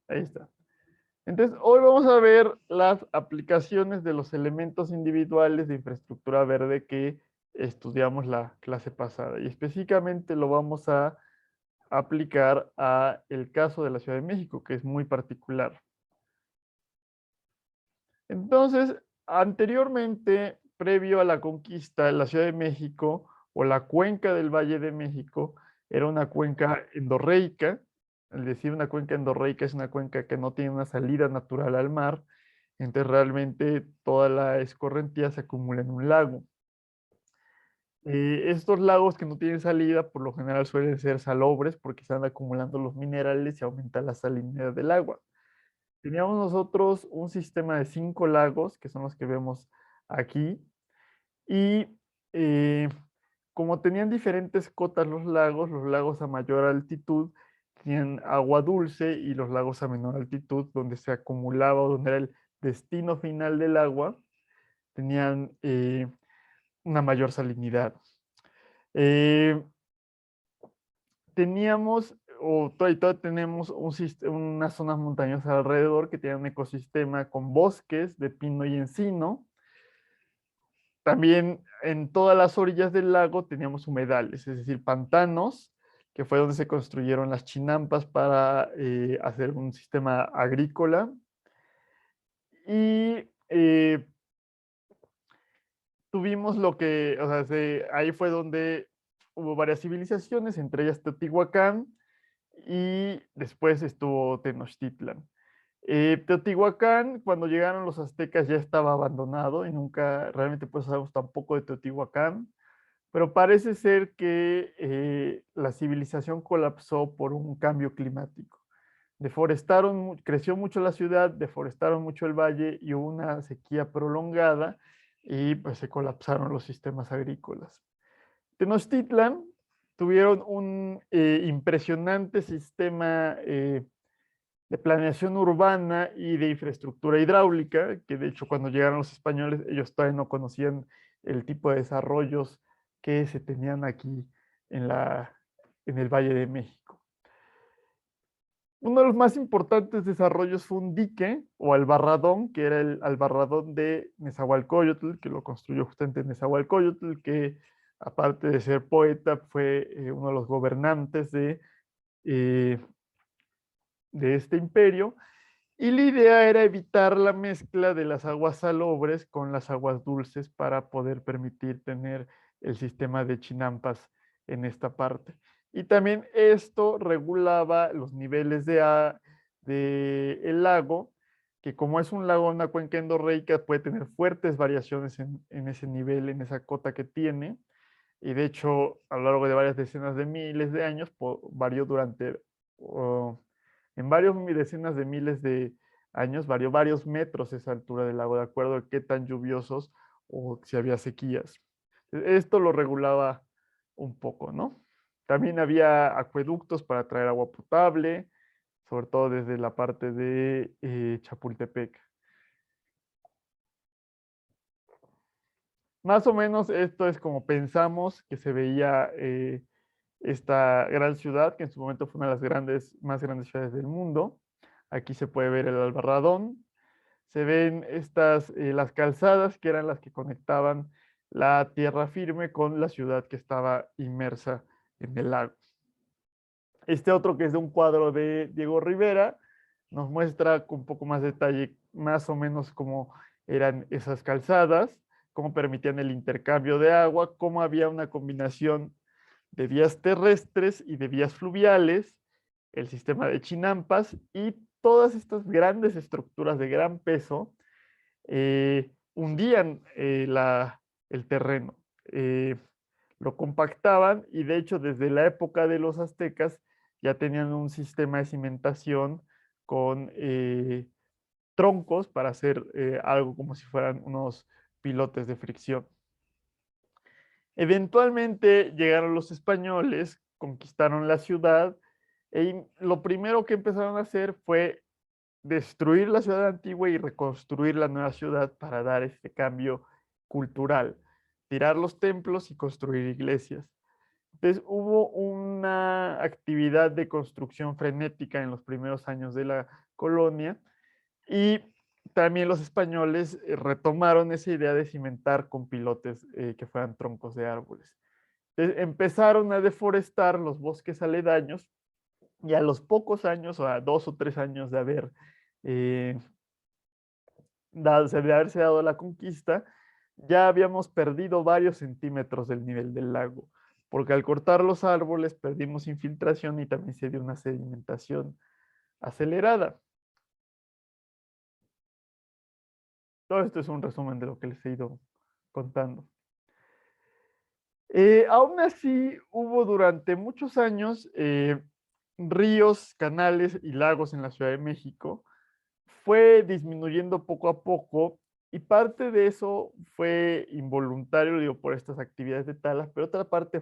Ahí está. Entonces, hoy vamos a ver las aplicaciones de los elementos individuales de infraestructura verde que estudiamos la clase pasada. Y específicamente lo vamos a aplicar a el caso de la Ciudad de México, que es muy particular. Entonces, anteriormente, previo a la conquista, la Ciudad de México o la cuenca del Valle de México era una cuenca endorreica. Es decir, una cuenca endorreica es una cuenca que no tiene una salida natural al mar, entonces realmente toda la escorrentía se acumula en un lago. Estos lagos que no tienen salida, por lo general suelen ser salobres porque se van acumulando los minerales y aumenta la salinidad del agua. Teníamos nosotros un sistema de 5 lagos, que son los que vemos aquí, y eh, como tenían diferentes cotas los lagos a mayor altitud tenían agua dulce y los lagos a menor altitud, donde se acumulaba, donde era el destino final del agua, tenían una mayor salinidad. Eh, teníamos, o todavía tenemos unas zonas montañosas alrededor que tienen un ecosistema con bosques de pino y encino. También en todas las orillas del lago teníamos humedales, es decir, pantanos, que fue donde se construyeron las chinampas para hacer un sistema agrícola. Y tuvimos lo que, o sea, ahí fue donde hubo varias civilizaciones, entre ellas Teotihuacán, y después estuvo Tenochtitlan. Teotihuacán, cuando llegaron los aztecas, ya estaba abandonado y nunca realmente pues sabemos tampoco de Teotihuacán, pero parece ser que la civilización colapsó por un cambio climático. Creció mucho la ciudad, deforestaron mucho el valle y hubo una sequía prolongada y pues se colapsaron los sistemas agrícolas. Tenochtitlan tuvieron un impresionante sistema de planeación urbana y de infraestructura hidráulica, que de hecho cuando llegaron los españoles ellos todavía no conocían el tipo de desarrollos que se tenían aquí en, en el Valle de México. Uno de los más importantes desarrollos fue un dique o albarradón, que era el albarradón de Nezahualcóyotl, que lo construyó justamente Nezahualcóyotl, que aparte de ser poeta fue uno de los gobernantes eh, de este imperio. Y la idea era evitar la mezcla de las aguas salobres con las aguas dulces para poder permitir tener el sistema de chinampas en esta parte. Y también esto regulaba los niveles de el lago, que como es un lago, una cuenca endorreica, puede tener fuertes variaciones en ese nivel, en esa cota que tiene. Y de hecho, a lo largo de varias decenas de miles de años, varió durante en varios decenas de miles de años, varió varios metros esa altura del lago, de acuerdo a qué tan lluviosos o si había sequías. Esto lo regulaba un poco, ¿no? También había acueductos para traer agua potable, sobre todo desde la parte de Chapultepec. Más o menos esto es como pensamos que se veía esta gran ciudad, que en su momento fue una de las más grandes ciudades del mundo. Aquí se puede ver el Albarradón. Se ven las calzadas que eran las que conectaban la tierra firme con la ciudad que estaba inmersa en el lago. Este otro que es de un cuadro de Diego Rivera nos muestra con un poco más de detalle más o menos cómo eran esas calzadas, cómo permitían el intercambio de agua, cómo había una combinación de vías terrestres y de vías fluviales, el sistema de chinampas y todas estas grandes estructuras de gran peso hundían el terreno, lo compactaban y de hecho desde la época de los aztecas ya tenían un sistema de cimentación con troncos para hacer algo como si fueran unos pilotes de fricción. Eventualmente llegaron los españoles, conquistaron la ciudad y lo primero que empezaron a hacer fue destruir la ciudad antigua y reconstruir la nueva ciudad para dar este cambio cultural, tirar los templos y construir iglesias. Entonces hubo una actividad de construcción frenética en los primeros años de la colonia y también los españoles retomaron esa idea de cimentar con pilotes que fueran troncos de árboles. Entonces, empezaron a deforestar los bosques aledaños y a los pocos años, o a 2 o 3 años de eh, de haberse dado la conquista, ya habíamos perdido varios centímetros del nivel del lago, porque al cortar los árboles perdimos infiltración y también se dio una sedimentación acelerada. Todo esto es un resumen de lo que les he ido contando. Aún así, hubo durante muchos años ríos, canales y lagos en la Ciudad de México. Fue disminuyendo poco a poco y parte de eso fue involuntario, digo, por estas actividades de tala, pero otra parte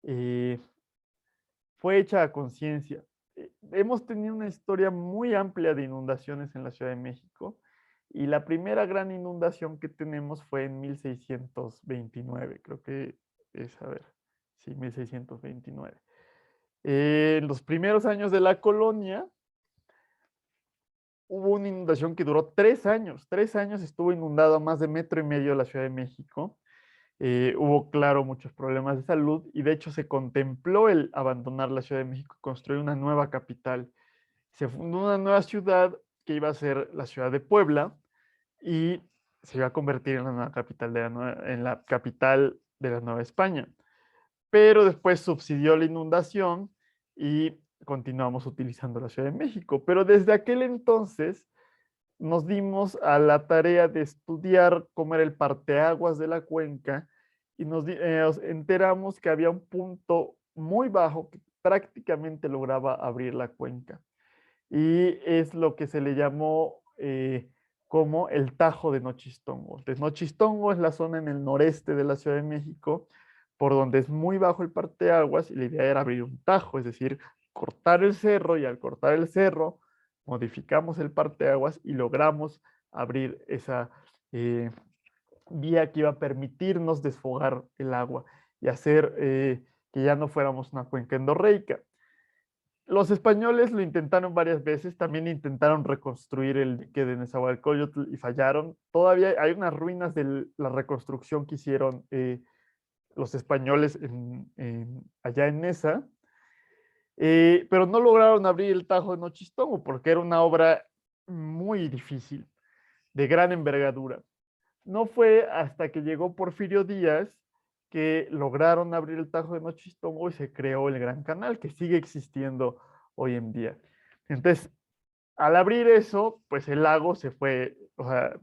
eh, fue hecha a conciencia. Hemos tenido una historia muy amplia de inundaciones en la Ciudad de México y la primera gran inundación que tenemos fue en 1629, creo que es, a ver, sí, 1629. En los primeros años de la colonia hubo una inundación que duró 3 años. 3 años estuvo inundado a más de 1,5 metros la Ciudad de México. Hubo, claro, muchos problemas de salud y de hecho se contempló el abandonar la Ciudad de México y construir una nueva capital. Se fundó una nueva ciudad que iba a ser la ciudad de Puebla y se iba a convertir en la nueva capital en la capital de la Nueva España. Pero después subsidió la inundación y continuamos utilizando la Ciudad de México. Pero desde aquel entonces nos dimos a la tarea de estudiar cómo era el parteaguas de la cuenca y nos enteramos que había un punto muy bajo que prácticamente lograba abrir la cuenca. Y es lo que se le llamó como el Tajo de Nochistongo. Entonces, Nochistongo es la zona en el noreste de la Ciudad de México, por donde es muy bajo el parteaguas y la idea era abrir un tajo, es decir, cortar el cerro y al cortar el cerro modificamos el parteaguas y logramos abrir esa eh, vía que iba a permitirnos desfogar el agua y hacer que ya no fuéramos una cuenca endorreica. Los españoles lo intentaron varias veces, también intentaron reconstruir el dique de Nezahualcóyotl y fallaron. Todavía hay unas ruinas de la reconstrucción que hicieron los españoles allá en Neza, pero no lograron abrir el Tajo de Nochistongo porque era una obra muy difícil, de gran envergadura. No fue hasta que llegó Porfirio Díaz que lograron abrir el Tajo de Nochistongo y se creó el Gran Canal, que sigue existiendo hoy en día. Entonces, al abrir eso, pues el lago se fue, o sea,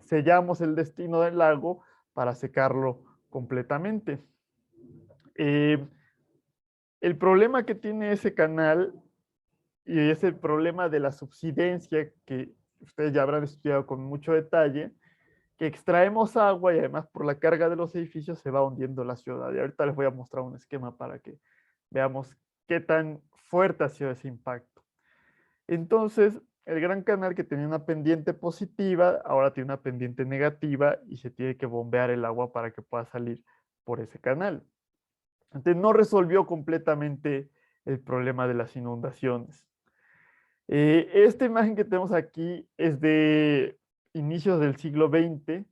sellamos el destino del lago para secarlo completamente. Eh, el problema que tiene ese canal y es el problema de la subsidencia que ustedes ya habrán estudiado con mucho detalle, que extraemos agua y además por la carga de los edificios se va hundiendo la ciudad. Y ahorita les voy a mostrar un esquema para que veamos qué tan fuerte ha sido ese impacto. Entonces, el Gran Canal que tenía una pendiente positiva, ahora tiene una pendiente negativa y se tiene que bombear el agua para que pueda salir por ese canal. Entonces, no resolvió completamente el problema de las inundaciones. Esta imagen que tenemos aquí es de inicios del siglo XX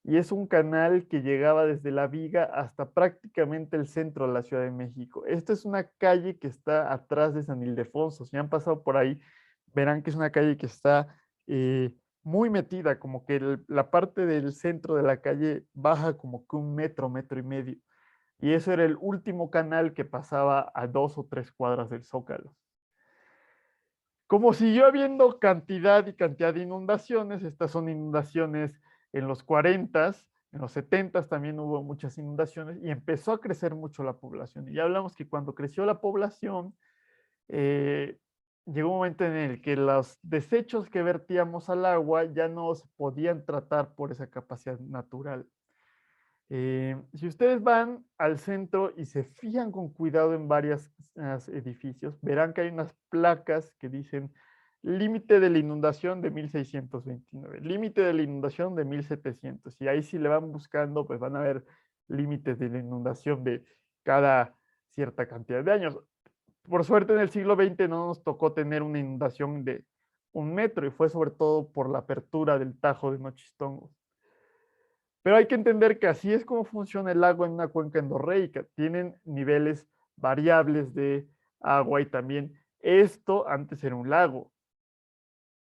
y es un canal que llegaba desde La Viga hasta prácticamente el centro de la Ciudad de México. Esta es una calle que está atrás de San Ildefonso. Si han pasado por ahí, verán que es una calle que está muy metida, como que la parte del centro de la calle baja como que 1 metro, 1,5 metros. Y eso era el último canal que pasaba a 2 o 3 cuadras del Zócalo. Como siguió habiendo cantidad y cantidad de inundaciones, estas son inundaciones en los 40, en los 70 también hubo muchas inundaciones y empezó a crecer mucho la población. Y ya hablamos que cuando creció la población, eh, llegó un momento en el que los desechos que vertíamos al agua ya no se podían tratar por esa capacidad natural. Si ustedes van al centro y se fijan con cuidado en varios edificios, verán que hay unas placas que dicen límite de la inundación de 1629, límite de la inundación de 1700. Y ahí si le van buscando, pues van a ver límites de la inundación de cada cierta cantidad de años. Por suerte en el siglo XX no nos tocó tener una inundación de 1 metro y fue sobre todo por la apertura del Tajo de Nochistongo. Pero hay que entender que así es como funciona el agua en una cuenca endorreica. Tienen niveles variables de agua y también esto antes era un lago.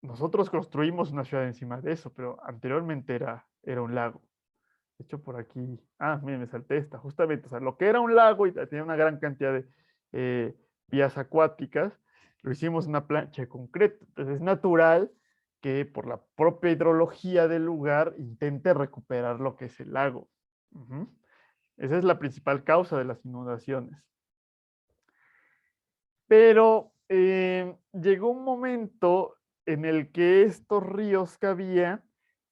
Nosotros construimos una ciudad encima de eso, pero anteriormente era un lago. De hecho, por aquí, miren, me salté esta, justamente, o sea, lo que era un lago y tenía una gran cantidad de vías acuáticas, lo hicimos en una plancha de concreto. Entonces es natural que por la propia hidrología del lugar intente recuperar lo que es el lago. Ujú. Esa es la principal causa de las inundaciones. Pero llegó un momento en el que estos ríos que había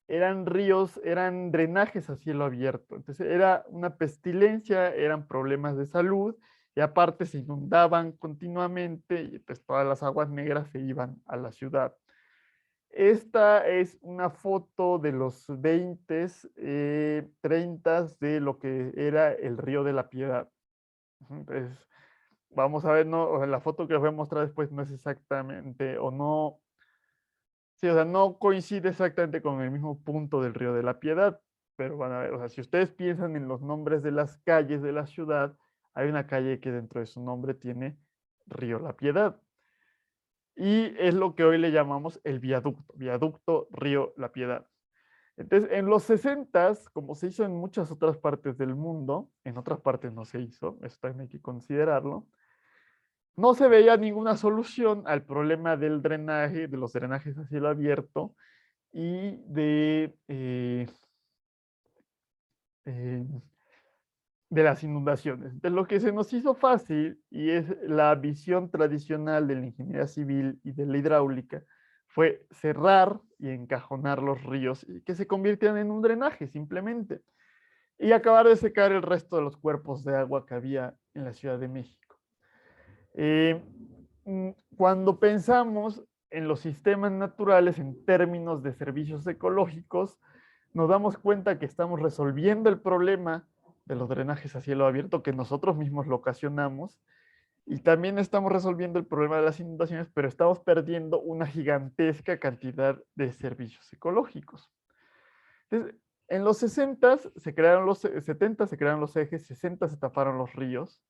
eran ríos, eran drenajes a cielo abierto. Entonces era una pestilencia, eran problemas de salud y aparte se inundaban continuamente y pues todas las aguas negras se iban a la ciudad. Esta es una foto de los 20, 30 de lo que era el río de la Piedad. Entonces, vamos a ver, no, o sea, la foto que les voy a mostrar después no es exactamente, o no, sí, o sea, no coincide exactamente con el mismo punto del Río de la Piedad, pero van a ver, o sea, si ustedes piensan en los nombres de las calles de la ciudad, hay una calle que dentro de su nombre tiene Río La Piedad. Y es lo que hoy le llamamos el viaducto Río La Piedad. Entonces, en los 60, como se hizo en muchas otras partes del mundo, en otras partes no se hizo, eso también hay que considerarlo, no se veía ninguna solución al problema del drenaje, de los drenajes a cielo abierto y eh, de las inundaciones. Entonces, lo que se nos hizo fácil, y es la visión tradicional de la ingeniería civil y de la hidráulica, fue cerrar y encajonar los ríos y que se convirtieran en un drenaje simplemente, y acabar de secar el resto de los cuerpos de agua que había en la Ciudad de México. Eh, Cuando pensamos en los sistemas naturales en términos de servicios ecológicos, nos damos cuenta que estamos resolviendo el problema de los drenajes a cielo abierto que nosotros mismos lo ocasionamos y también estamos resolviendo el problema de las inundaciones, pero estamos perdiendo una gigantesca cantidad de servicios ecológicos. Entonces, en los 60 se crearon los 70 se crearon los ejes, 60 se taparon los ríos.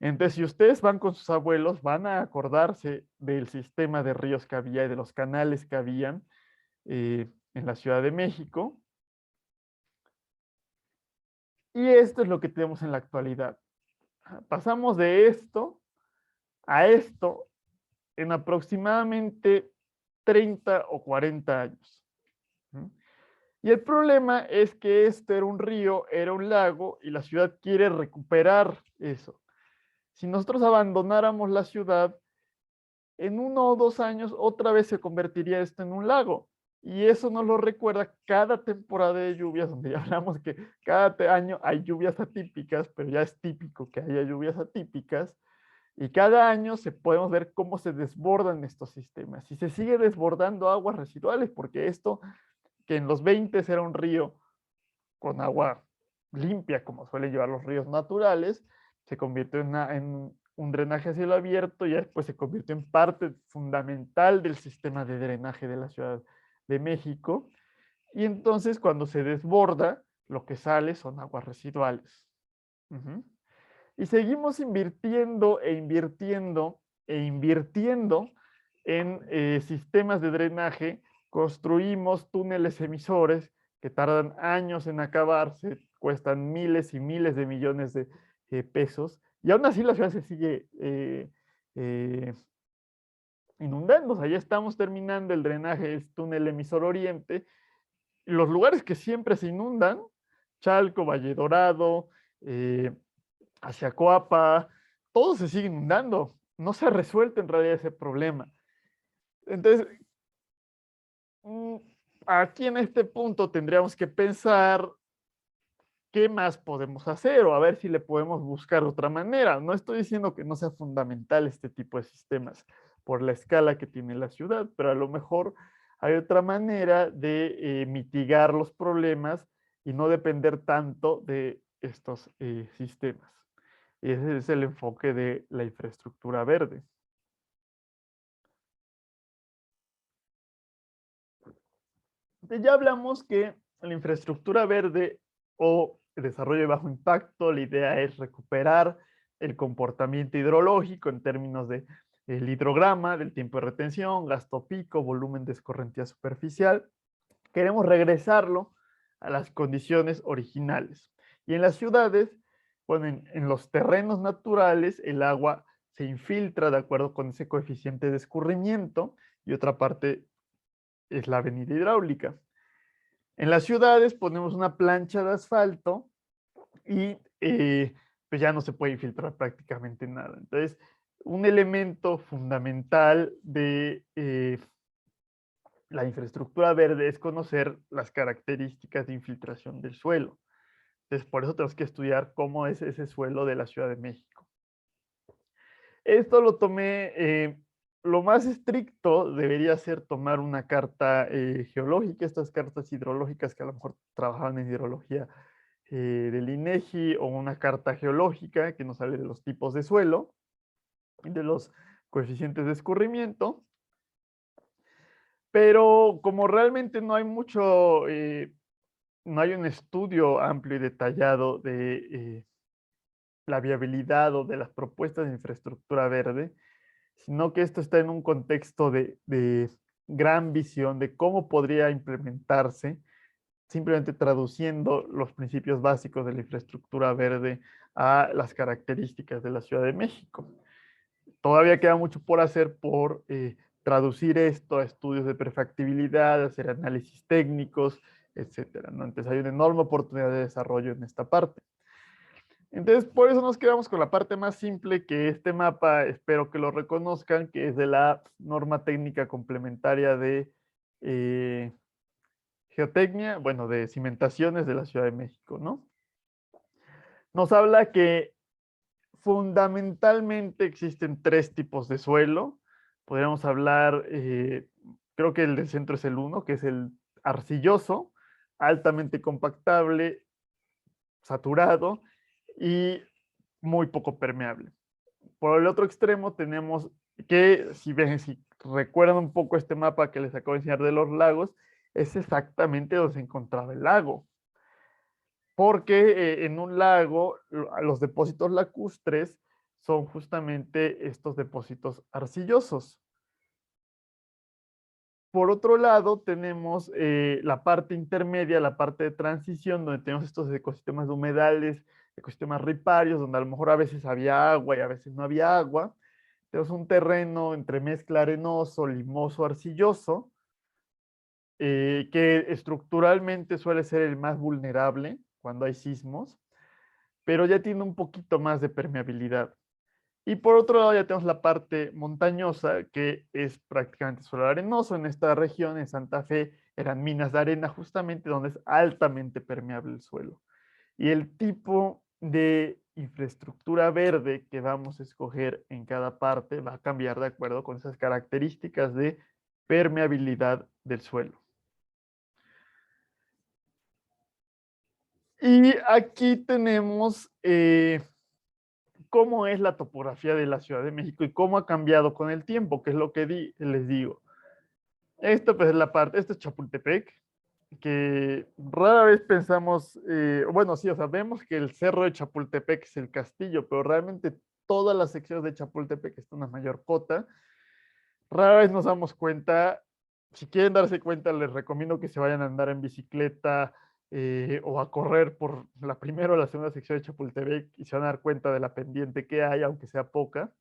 Entonces, si ustedes van con sus abuelos, van a acordarse del sistema de ríos que había y de los canales que habían en la Ciudad de México. Y esto es lo que tenemos en la actualidad. Pasamos de esto a esto en aproximadamente 30 o 40 años. Y el problema es que este era un río, era un lago, y la ciudad quiere recuperar eso. Si nosotros abandonáramos la ciudad, en 1 o 2 años otra vez se convertiría esto en un lago. Y eso nos lo recuerda cada temporada de lluvias, donde ya hablamos que cada año hay lluvias atípicas, pero ya es típico que haya lluvias atípicas. Y cada año podemos ver cómo se desbordan estos sistemas. Y se sigue desbordando aguas residuales, porque esto, que en los 20 era un río con agua limpia, como suelen llevar los ríos naturales, se convirtió en un drenaje a cielo abierto y después se convirtió en parte fundamental del sistema de drenaje de la Ciudad de México. Y entonces cuando se desborda, lo que sale son aguas residuales. Y seguimos invirtiendo e invirtiendo e invirtiendo en sistemas de drenaje. Construimos túneles emisores que tardan años en acabarse, cuestan miles y miles de millones de pesos, y aún así la ciudad se sigue inundando. O sea, ya estamos terminando el drenaje del túnel emisor oriente. Los lugares que siempre se inundan, Chalco, Valle Dorado, hacia Coapa, todo se sigue inundando. No se ha resuelto en realidad ese problema. Entonces, aquí en este punto tendríamos que pensar qué más podemos hacer o a ver si le podemos buscar otra manera. No estoy diciendo que no sea fundamental este tipo de sistemas por la escala que tiene la ciudad, pero a lo mejor hay otra manera de mitigar los problemas y no depender tanto de estos sistemas. Y ese es el enfoque de la infraestructura verde. Ya hablamos que la infraestructura verde o el desarrollo de bajo impacto, la idea es recuperar el comportamiento hidrológico en términos de el hidrograma, del tiempo de retención, gasto pico, volumen de escorrentía superficial. Queremos regresarlo a las condiciones originales. Y en las ciudades, bueno, en los terrenos naturales, el agua se infiltra de acuerdo con ese coeficiente de escurrimiento y otra parte es la avenida hidráulica. En las ciudades ponemos una plancha de asfalto y pues ya no se puede infiltrar prácticamente nada. Entonces, un elemento fundamental de la infraestructura verde es conocer las características de infiltración del suelo. Entonces, por eso tenemos que estudiar cómo es ese suelo de la Ciudad de México. Esto lo tomé, lo más estricto debería ser tomar una carta geológica, estas cartas hidrológicas que a lo mejor trabajaban en hidrología del INEGI o una carta geológica que nos hable de los tipos de suelo y de los coeficientes de escurrimiento. Pero como realmente no hay mucho, no hay un estudio amplio y detallado de la viabilidad o de las propuestas de infraestructura verde, sino que esto está en un contexto de gran visión de cómo podría implementarse, simplemente traduciendo los principios básicos de la infraestructura verde a las características de la Ciudad de México. Todavía queda mucho por hacer por traducir esto a estudios de prefactibilidad, hacer análisis técnicos, etcétera, ¿no? Entonces hay una enorme oportunidad de desarrollo en esta parte. Entonces, por eso nos quedamos con la parte más simple, que este mapa, espero que lo reconozcan, que es de la norma técnica complementaria de geotecnia, bueno, de cimentaciones de la Ciudad de México, ¿no? Nos habla que fundamentalmente existen tres tipos de suelo. Podríamos hablar, creo que el del centro es el uno, que es el arcilloso, altamente compactable, saturado y muy poco permeable. Por el otro extremo tenemos que, si ven, si recuerdan un poco este mapa que les acabo de enseñar de los lagos, es exactamente donde se encontraba el lago. Porque en un lago, los depósitos lacustres son justamente estos depósitos arcillosos. Por otro lado, tenemos la parte intermedia, la parte de transición, donde tenemos estos ecosistemas de humedales, ecosistemas riparios, donde a lo mejor a veces había agua y a veces no había agua. Tenemos un terreno entre mezcla arenoso, limoso, arcilloso, que estructuralmente suele ser el más vulnerable cuando hay sismos, pero ya tiene un poquito más de permeabilidad. Y por otro lado ya tenemos la parte montañosa, que es prácticamente suelo arenoso. En esta región, en Santa Fe, eran minas de arena, justamente donde es altamente permeable el suelo. Y el tipo de infraestructura verde que vamos a escoger en cada parte va a cambiar de acuerdo con esas características de permeabilidad del suelo. Y aquí tenemos cómo es la topografía de la Ciudad de México y cómo ha cambiado con el tiempo, que es lo que les digo. Esto pues es la parte, esto es Chapultepec, que rara vez pensamos, bueno, sí, o sea, vemos que el cerro de Chapultepec es el castillo, pero realmente todas las secciones de Chapultepec están a mayor cota. Rara vez nos damos cuenta, si quieren darse cuenta, les recomiendo que se vayan a andar en bicicleta o a correr por la primera o la segunda sección de Chapultepec y se van a dar cuenta de la pendiente que hay, aunque sea poca.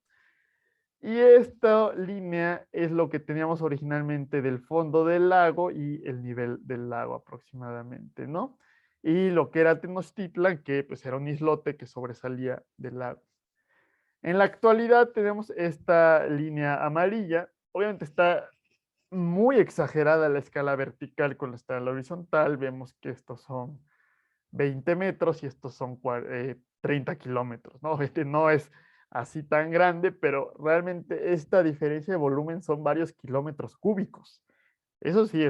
Y esta línea es lo que teníamos originalmente del fondo del lago y el nivel del lago aproximadamente, ¿no? Y lo que era Tenochtitlan, que pues era un islote que sobresalía del lago. En la actualidad tenemos esta línea amarilla. Obviamente está muy exagerada la escala vertical con la escala horizontal. Vemos que estos son 20 metros y estos son 30 kilómetros, ¿no? Este no es así tan grande, pero realmente esta diferencia de volumen son varios kilómetros cúbicos. Eso sí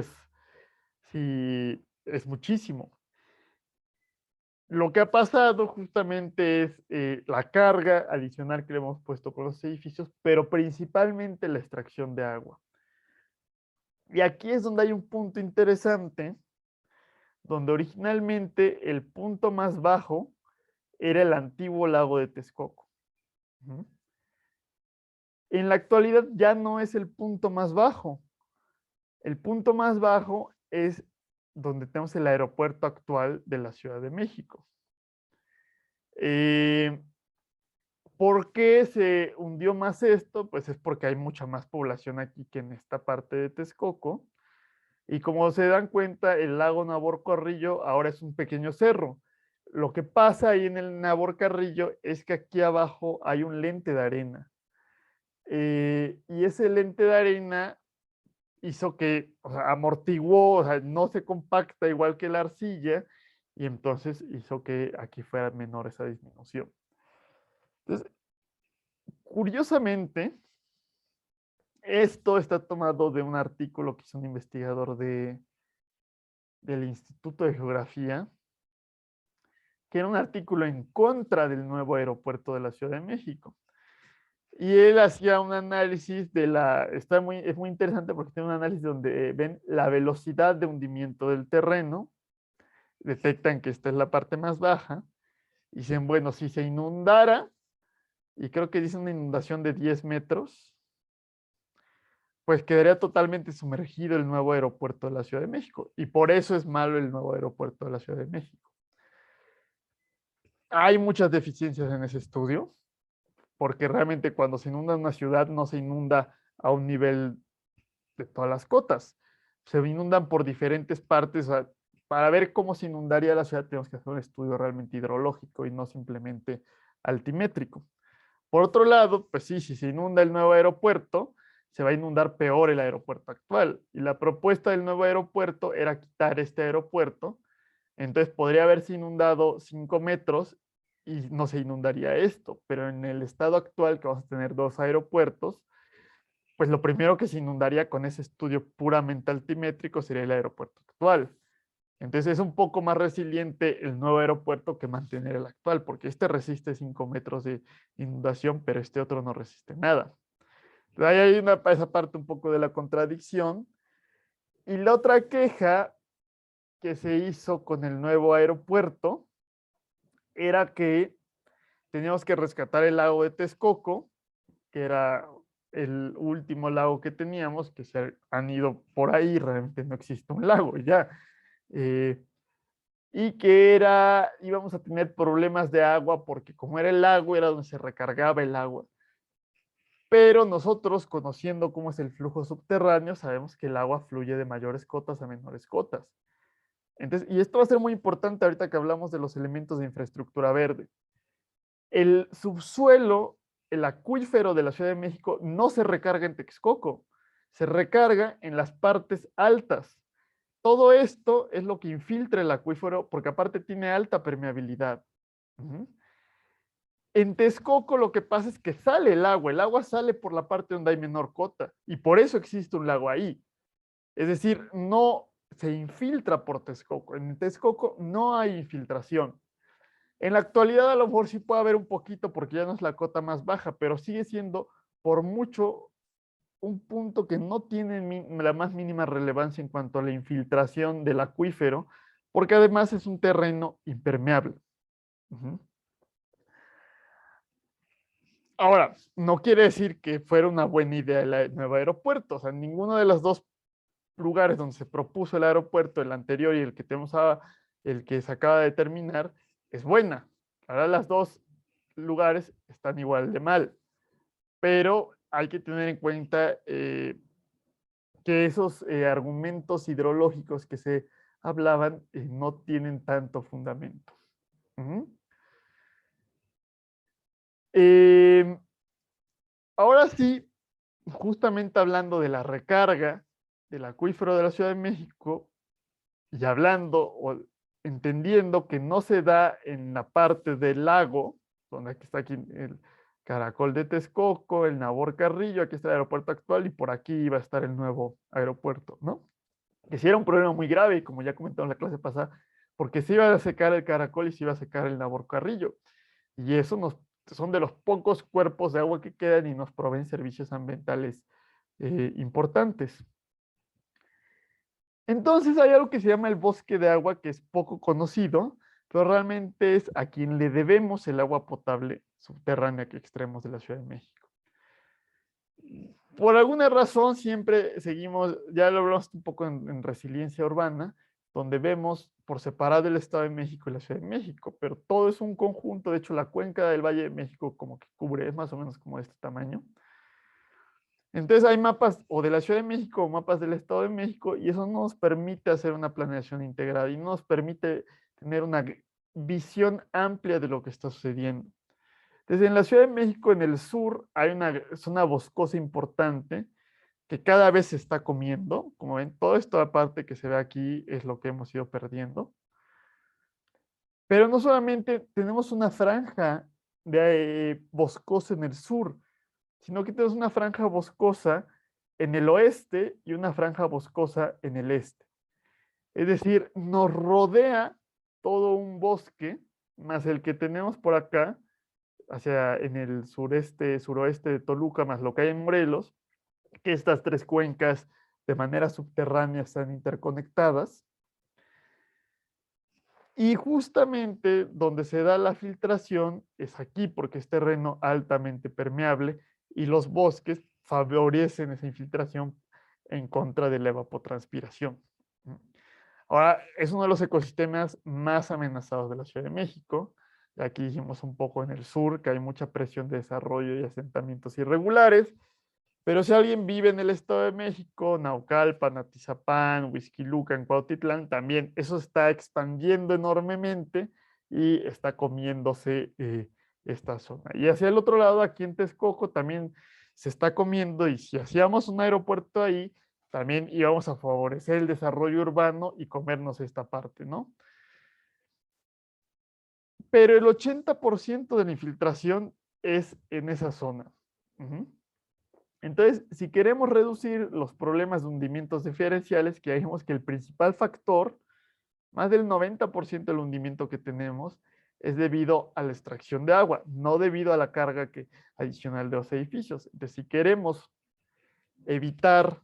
es muchísimo. Lo que ha pasado justamente es la carga adicional que le hemos puesto por los edificios, pero principalmente la extracción de agua. Y aquí es donde hay un punto interesante, donde originalmente el punto más bajo era el antiguo lago de Texcoco. Ujú. En la actualidad ya no es el punto más bajo. El punto más bajo es donde tenemos el aeropuerto actual de la Ciudad de México. Eh, ¿Por qué se hundió más esto? Pues es porque hay mucha más población aquí que en esta parte de Texcoco. Y como se dan cuenta, el lago Nabor Carrillo ahora es un pequeño cerro. Lo que pasa ahí en el Nabor Carrillo es que aquí abajo hay un lente de arena. Y ese lente de arena hizo que, o sea, amortiguó, o sea, no se compacta igual que la arcilla, y entonces hizo que aquí fuera menor esa disminución. Entonces, curiosamente, esto está tomado de un artículo que hizo un investigador del Instituto de Geografía, que era un artículo en contra del nuevo aeropuerto de la Ciudad de México. Y él hacía un análisis de es muy interesante porque tiene un análisis donde ven la velocidad de hundimiento del terreno, detectan que esta es la parte más baja, y dicen, bueno, si se inundara, y creo que dice una inundación de 10 metros, pues quedaría totalmente sumergido el nuevo aeropuerto de la Ciudad de México. Y por eso es malo el nuevo aeropuerto de la Ciudad de México. Hay muchas deficiencias en ese estudio, porque realmente cuando se inunda una ciudad no se inunda a un nivel de todas las cotas. Se inundan por diferentes partes. O sea, para ver cómo se inundaría la ciudad tenemos que hacer un estudio realmente hidrológico y no simplemente altimétrico. Por otro lado, pues sí, si se inunda el nuevo aeropuerto, se va a inundar peor el aeropuerto actual. Y la propuesta del nuevo aeropuerto era quitar este aeropuerto. Entonces podría haberse inundado 5 metros y no se inundaría esto. Pero en el estado actual, que vamos a tener dos aeropuertos, pues lo primero que se inundaría con ese estudio puramente altimétrico sería el aeropuerto actual. Entonces es un poco más resiliente el nuevo aeropuerto que mantener el actual, porque este resiste 5 metros de inundación, pero este otro no resiste nada. Entonces ahí hay esa parte un poco de la contradicción. Y la otra queja que se hizo con el nuevo aeropuerto era que teníamos que rescatar el lago de Texcoco, que era el último lago que teníamos, que se han ido por ahí, realmente no existe un lago ya. Eh, y que íbamos a tener problemas de agua porque como era el lago, era donde se recargaba el agua. Pero nosotros, conociendo cómo es el flujo subterráneo, sabemos que el agua fluye de mayores cotas a menores cotas. Entonces, y esto va a ser muy importante ahorita que hablamos de los elementos de infraestructura verde. El subsuelo, el acuífero de la Ciudad de México no se recarga en Texcoco, se recarga en las partes altas. Todo esto es lo que infiltra el acuífero porque aparte tiene alta permeabilidad. Uh-huh. En Texcoco lo que pasa es que sale el agua sale por la parte donde hay menor cota y por eso existe un lago ahí. Es decir, no se infiltra por Texcoco. En Texcoco no hay infiltración. En la actualidad a lo mejor sí puede haber un poquito porque ya no es la cota más baja, pero sigue siendo por mucho un punto que no tiene la más mínima relevancia en cuanto a la infiltración del acuífero, porque además es un terreno impermeable. Uh-huh. Ahora, no quiere decir que fuera una buena idea el nuevo aeropuerto, o sea, ninguno de los dos lugares donde se propuso el aeropuerto, el anterior y el que tenemos el que se acaba de terminar, es buena. Ahora las dos lugares están igual de mal, pero hay que tener en cuenta que esos argumentos hidrológicos que se hablaban no tienen tanto fundamento. Uh-huh. Eh, Ahora sí, justamente hablando de la recarga del acuífero de la Ciudad de México y hablando o entendiendo que no se da en la parte del lago, donde aquí está aquí el Caracol de Texcoco, el Nabor Carrillo, aquí está el aeropuerto actual y por aquí iba a estar el nuevo aeropuerto, ¿no? Que sí era un problema muy grave y como ya comentamos en la clase pasada, porque se iba a secar el Caracol y se iba a secar el Navorcarrillo. Y eso son de los pocos cuerpos de agua que quedan y nos proveen servicios ambientales importantes. Entonces hay algo que se llama el bosque de agua, que es poco conocido, pero realmente es a quien le debemos el agua potable subterránea que extraemos de la Ciudad de México. Por alguna razón siempre seguimos, ya lo hablamos un poco en resiliencia urbana, donde vemos por separado el Estado de México y la Ciudad de México, pero todo es un conjunto. De hecho, la cuenca del Valle de México como que cubre, es más o menos como de este tamaño. Entonces hay mapas o de la Ciudad de México o mapas del Estado de México, y eso nos permite hacer una planeación integrada y nos permite tener una visión amplia de lo que está sucediendo. Desde en la Ciudad de México, en el sur, hay una zona boscosa importante que cada vez se está comiendo. Como ven, toda esta parte que se ve aquí es lo que hemos ido perdiendo. Pero no solamente tenemos una franja de boscosa en el sur, sino que tenemos una franja boscosa en el oeste y una franja boscosa en el este. Es decir, nos rodea todo un bosque, más el que tenemos por acá, hacia en el sureste, suroeste de Toluca, más lo que hay en Morelos, que estas tres cuencas de manera subterránea están interconectadas. Y justamente donde se da la filtración es aquí, porque es terreno altamente permeable y los bosques favorecen esa infiltración en contra de la evapotranspiración. Ahora, es uno de los ecosistemas más amenazados de la Ciudad de México. Aquí dijimos un poco en el sur que hay mucha presión de desarrollo y asentamientos irregulares. Pero si alguien vive en el Estado de México, Naucalpan, Atizapán, Huixquilucan, Cuautitlán, también eso está expandiendo enormemente y está comiéndose esta zona. Y hacia el otro lado, aquí en Texcoco, también se está comiendo, y si hacíamos un aeropuerto ahí, también íbamos a favorecer el desarrollo urbano y comernos esta parte, ¿no? Pero el 80% de la infiltración es en esa zona. Uh-huh. Entonces, si queremos reducir los problemas de hundimientos diferenciales, que vemos que el principal factor, más del 90% del hundimiento que tenemos, es debido a la extracción de agua, no debido a la carga adicional de los edificios. Entonces, si queremos evitar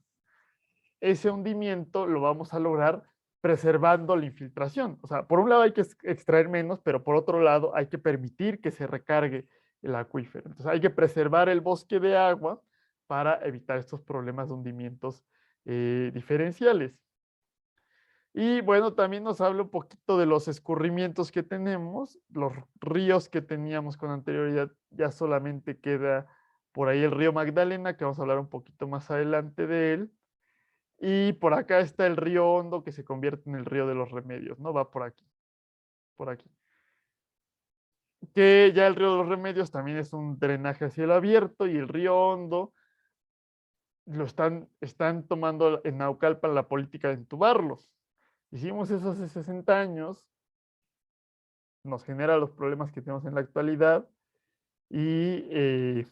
ese hundimiento, lo vamos a lograr preservando la infiltración. O sea, por un lado hay que extraer menos, pero por otro lado hay que permitir que se recargue el acuífero. Entonces, hay que preservar el bosque de agua para evitar estos problemas de hundimientos diferenciales. Y bueno, también nos habla un poquito de los escurrimientos que tenemos, los ríos que teníamos con anterioridad, ya solamente queda por ahí el río Magdalena, que vamos a hablar un poquito más adelante de él. Y por acá está el río Hondo, que se convierte en el río de los Remedios, ¿no? Va por aquí, por aquí. Que ya el río de los Remedios también es un drenaje a cielo abierto, y el río Hondo están tomando en Naucalpan la política de entubarlos. Hicimos eso hace 60 años, nos genera los problemas que tenemos en la actualidad, y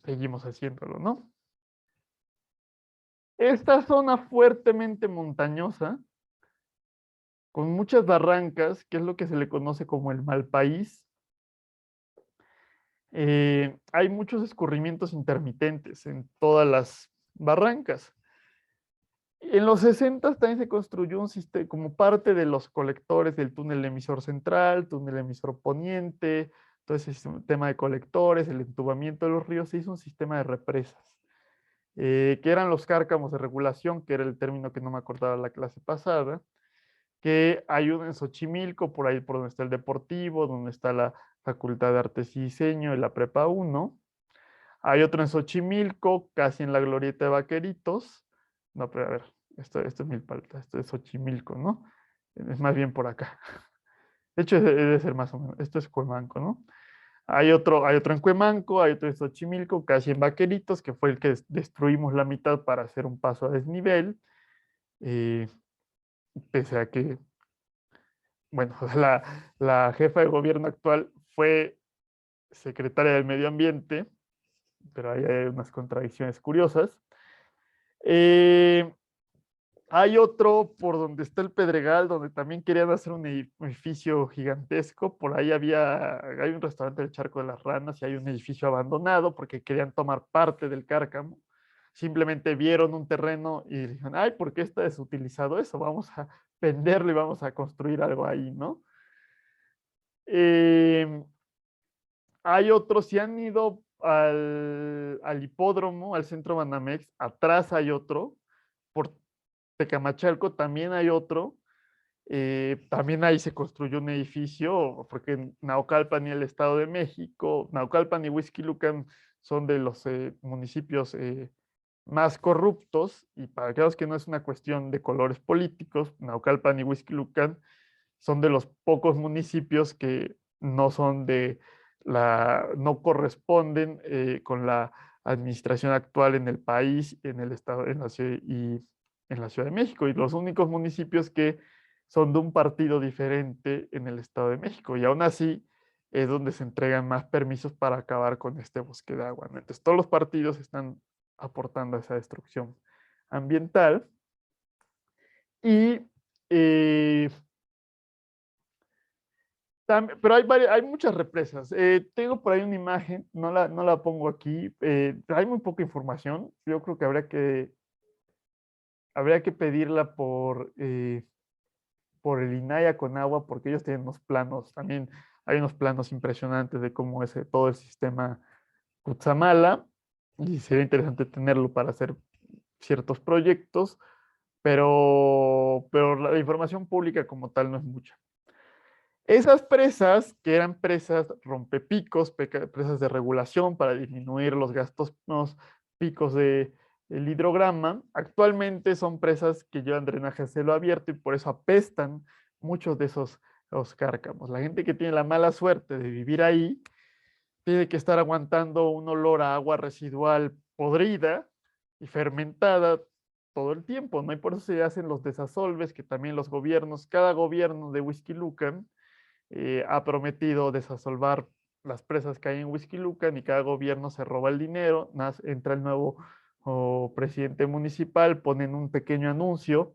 seguimos haciéndolo, ¿no? Esta zona fuertemente montañosa, con muchas barrancas, que es lo que se le conoce como el Malpaís, hay muchos escurrimientos intermitentes en todas las barrancas. En los 60 también se construyó un sistema como parte de los colectores del túnel emisor central, túnel emisor poniente, todo ese sistema de colectores, el entubamiento de los ríos. Se hizo un sistema de represas, que eran los cárcamos de regulación, que era el término que no me acordaba la clase pasada, que hay uno en Xochimilco, por ahí por donde está el Deportivo, donde está la Facultad de Artes y Diseño y la Prepa 1. Hay otro en Xochimilco, casi en la glorieta de Vaqueritos. No, pero a ver, esto es Milpalta, esto es Xochimilco, ¿no? Es más bien por acá. De hecho, debe ser más o menos. Esto es Cuemanco, ¿no? Hay otro en Cuemanco, hay otro en Xochimilco, casi en Vaqueritos, que fue el que destruimos la mitad para hacer un paso a desnivel. Eh, Pese a que, bueno, la jefa de gobierno actual fue secretaria del Medio Ambiente, pero ahí hay unas contradicciones curiosas. Eh, Hay otro por donde está el Pedregal, donde también querían hacer un edificio gigantesco. Por ahí hay un restaurante del Charco de las Ranas y hay un edificio abandonado porque querían tomar parte del Cárcamo. Simplemente vieron un terreno y dijeron, ay, ¿por qué está desutilizado eso? Vamos a venderlo y vamos a construir algo ahí, ¿no? Eh, Hay otros, si han ido al hipódromo, al centro Banamex, atrás hay otro, por Tecamachalco también hay otro, también ahí se construyó un edificio, porque en Naucalpan y el Estado de México, Naucalpan y Huixquilucan son de los municipios más corruptos, y para aquellos que no es una cuestión de colores políticos, Naucalpan y Huixquilucan son de los pocos municipios que no son no corresponden con la administración actual en el país, en el estado, en la ciudad y en la Ciudad de México, y los únicos municipios que son de un partido diferente en el Estado de México, y aún así es donde se entregan más permisos para acabar con este bosque de agua, ¿no? Entonces, todos los partidos están aportando a esa destrucción ambiental y eh, pero hay muchas represas. Tengo por ahí una imagen, no la pongo aquí. Hay muy poca información. Yo creo que habría que pedirla por el INAIA con agua, porque ellos tienen unos planos. También hay unos planos impresionantes de cómo es todo el sistema Cutzamala. Y sería interesante tenerlo para hacer ciertos proyectos, pero la información pública como tal no es mucha. Esas presas, que eran presas rompepicos, presas de regulación para disminuir los gastos, los picos del hidrograma, actualmente son presas que llevan drenaje a cielo abierto y por eso apestan muchos de esos los cárcamos. La gente que tiene la mala suerte de vivir ahí tiene que estar aguantando un olor a agua residual podrida y fermentada todo el tiempo, ¿no? Y por eso se hacen los desasolves que también los gobiernos, cada gobierno de Whisky Lucan, ha prometido desasolvar las presas que hay en Huixquilucan y cada gobierno se roba el dinero, entra el nuevo presidente municipal, ponen un pequeño anuncio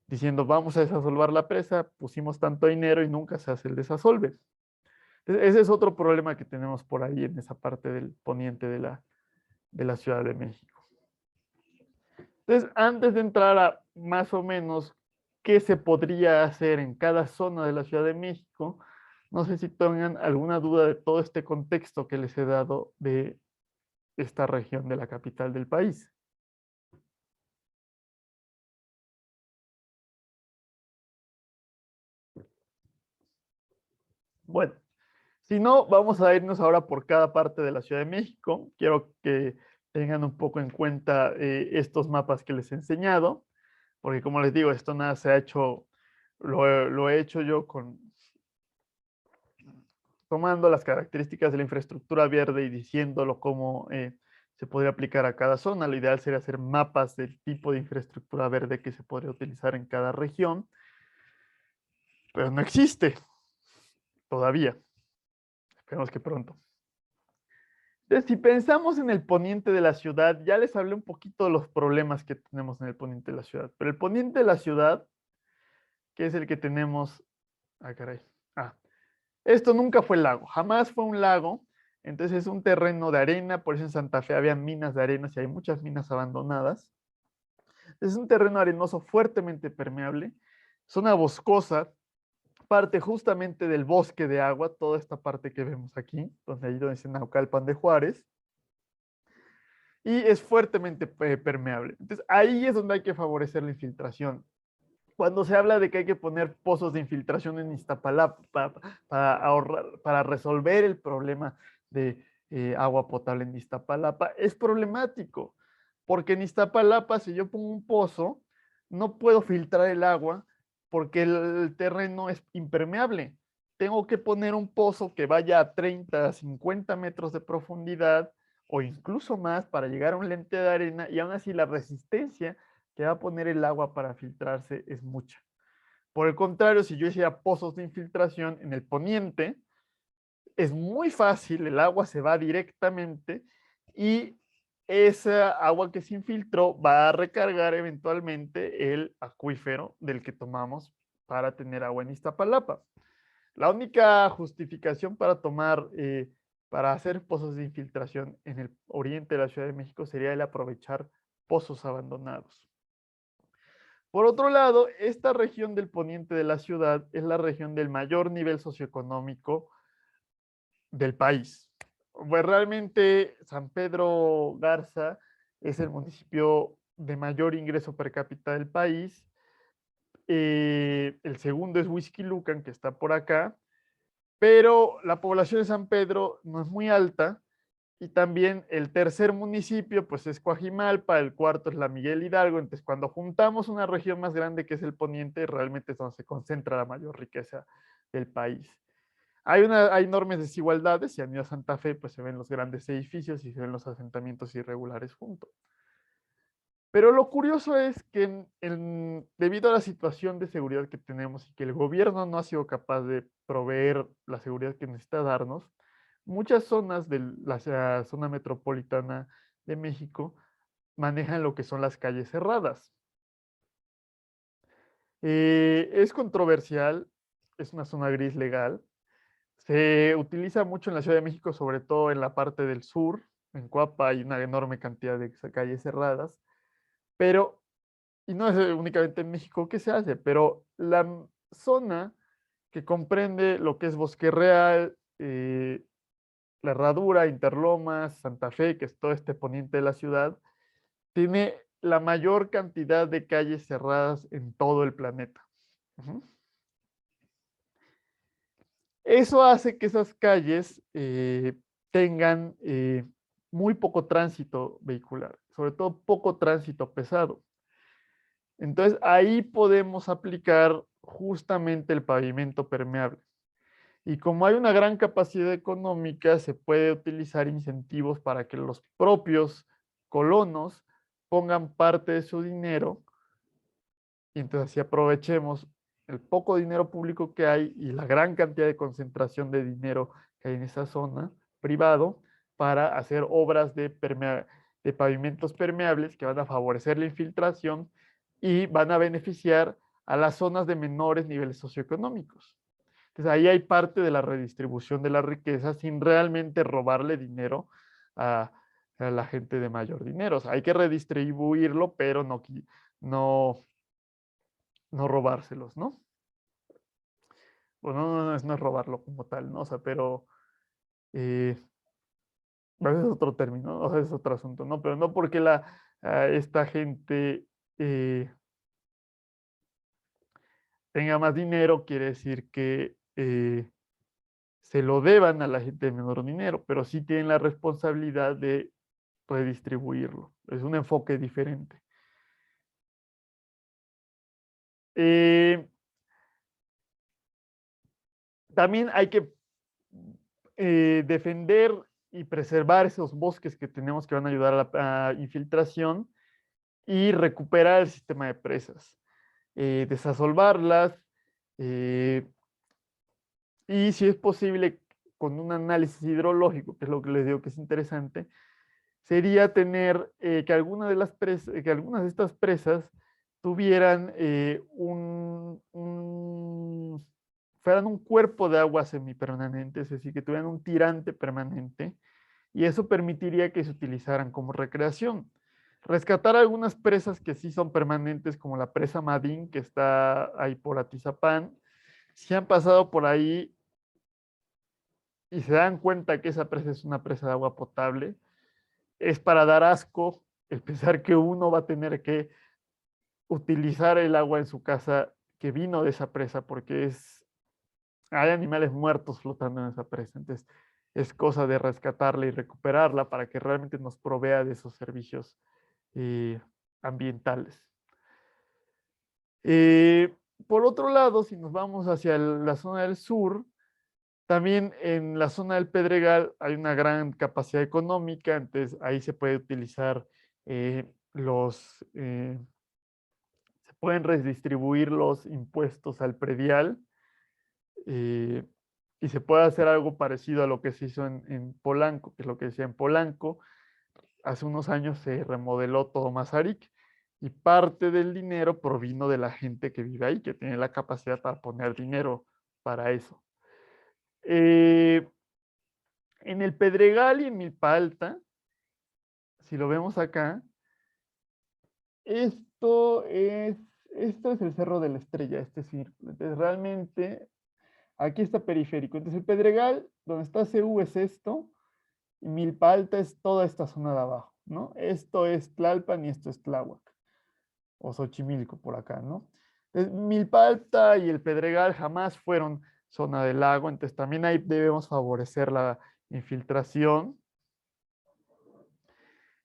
diciendo vamos a desasolvar la presa, pusimos tanto dinero y nunca se hace el desasolve. Ese es otro problema que tenemos por ahí en esa parte del poniente de la Ciudad de México. Entonces, antes de entrar a más o menos qué se podría hacer en cada zona de la Ciudad de México, no sé si tengan alguna duda de todo este contexto que les he dado de esta región de la capital del país. Bueno, si no, vamos a irnos ahora por cada parte de la Ciudad de México. Quiero que tengan un poco en cuenta estos mapas que les he enseñado, porque como les digo, esto nada se ha hecho, lo he hecho yo tomando las características de la infraestructura verde y diciéndolo cómo se podría aplicar a cada zona. Lo ideal sería hacer mapas del tipo de infraestructura verde que se podría utilizar en cada región, pero no existe todavía. Esperemos que pronto. Entonces, si pensamos en el poniente de la ciudad, ya les hablé un poquito de los problemas que tenemos en el poniente de la ciudad, pero el poniente de la ciudad, que es el que tenemos, caray, esto nunca fue lago, jamás fue un lago, entonces es un terreno de arena, por eso en Santa Fe había minas de arena y hay muchas minas abandonadas. Es un terreno arenoso fuertemente permeable, zona boscosa, parte justamente del bosque de agua, toda esta parte que vemos aquí, donde dice Naucalpan de Juárez, y es fuertemente permeable. Entonces ahí es donde hay que favorecer la infiltración. Cuando se habla de que hay que poner pozos de infiltración en Iztapalapa para resolver el problema de agua potable en Iztapalapa, es problemático, porque en Iztapalapa, si yo pongo un pozo, no puedo filtrar el agua porque el terreno es impermeable. Tengo que poner un pozo que vaya a 30, 50 metros de profundidad o incluso más para llegar a un lente de arena y aún así la resistencia que va a poner el agua para filtrarse es mucha. Por el contrario, si yo hiciera pozos de infiltración en el poniente, es muy fácil, el agua se va directamente y esa agua que se infiltró va a recargar eventualmente el acuífero del que tomamos para tener agua en Iztapalapa. La única justificación para para hacer pozos de infiltración en el oriente de la Ciudad de México sería el aprovechar pozos abandonados. Por otro lado, esta región del poniente de la ciudad es la región del mayor nivel socioeconómico del país. Pues realmente San Pedro Garza es el municipio de mayor ingreso per cápita del país. El segundo es Huixquilucan, que está por acá, pero la población de San Pedro no es muy alta. Y también el tercer municipio, pues es Coajimalpa, el cuarto es la Miguel Hidalgo. Entonces, cuando juntamos una región más grande que es el poniente, realmente es donde se concentra la mayor riqueza del país. Hay enormes desigualdades. Si han ido a Santa Fe, pues se ven los grandes edificios y se ven los asentamientos irregulares juntos. Pero lo curioso es que debido a la situación de seguridad que tenemos y que el gobierno no ha sido capaz de proveer la seguridad que necesita darnos, muchas zonas de la zona metropolitana de México manejan lo que son las calles cerradas. Es controversial, es una zona gris legal. Se utiliza mucho en la Ciudad de México, sobre todo en la parte del sur. En Coapa hay una enorme cantidad de calles cerradas, pero, y no es únicamente en México que se hace, pero la zona que comprende lo que es Bosque Real, La Herradura, Interlomas, Santa Fe, que es todo este poniente de la ciudad, tiene la mayor cantidad de calles cerradas en todo el planeta. Ujú. Eso hace que esas calles tengan muy poco tránsito vehicular, sobre todo poco tránsito pesado. Entonces ahí podemos aplicar justamente el pavimento permeable. Y como hay una gran capacidad económica, se puede utilizar incentivos para que los propios colonos pongan parte de su dinero y entonces así aprovechemos el poco dinero público que hay y la gran cantidad de concentración de dinero que hay en esa zona privado para hacer obras de pavimentos permeables que van a favorecer la infiltración y van a beneficiar a las zonas de menores niveles socioeconómicos. Entonces ahí hay parte de la redistribución de la riqueza sin realmente robarle dinero a, a la gente de mayor dinero. O sea, hay que redistribuirlo, pero no, no robárselos, ¿no? Bueno, no es robarlo como tal, ¿no? O sea, pero eh, a veces es otro término, o sea, es otro asunto, ¿no? Pero no porque esta gente tenga más dinero, quiere decir que se lo deban a la gente de menor dinero, pero sí tienen la responsabilidad de redistribuirlo. Es un enfoque diferente. Eh, También hay que defender y preservar esos bosques que tenemos que van a ayudar a la infiltración y recuperar el sistema de presas, desasolvarlas y si es posible con un análisis hidrológico, que es lo que les digo que es interesante, sería tener que algunas de estas presas tuvieran fueran un cuerpo de agua semipermanente, es decir, que tuvieran un tirante permanente, y eso permitiría que se utilizaran como recreación. Rescatar algunas presas que sí son permanentes, como la presa Madín, que está ahí por Atizapán, si han pasado por ahí y se dan cuenta que esa presa es una presa de agua potable, es para dar asco el pensar que uno va a tener que utilizar el agua en su casa que vino de esa presa, porque hay animales muertos flotando en esa presa. Entonces, es cosa de rescatarla y recuperarla para que realmente nos provea de esos servicios ambientales. Eh, por otro lado, si nos vamos hacia la zona del sur, también en la zona del Pedregal hay una gran capacidad económica, entonces ahí se puede utilizar se pueden redistribuir los impuestos al predial eh, y se puede hacer algo parecido a lo que se hizo en Polanco, que es lo que decía en Polanco. hace unos años se remodeló todo Mazarik y parte del dinero provino de la gente que vive ahí, que tiene la capacidad para poner dinero para eso. Eh, en el Pedregal y en Milpa Alta, si lo vemos acá, esto es, esto es el Cerro de la Estrella, este círculo. Entonces, realmente, aquí está periférico. Entonces, el Pedregal, donde está CU es esto, y Milpa Alta es toda esta zona de abajo, ¿no? Esto es Tlalpan y esto es Tláhuac, o Xochimilco por acá, ¿no? Entonces, Milpa Alta y el Pedregal jamás fueron zona del lago, entonces también ahí debemos favorecer la infiltración.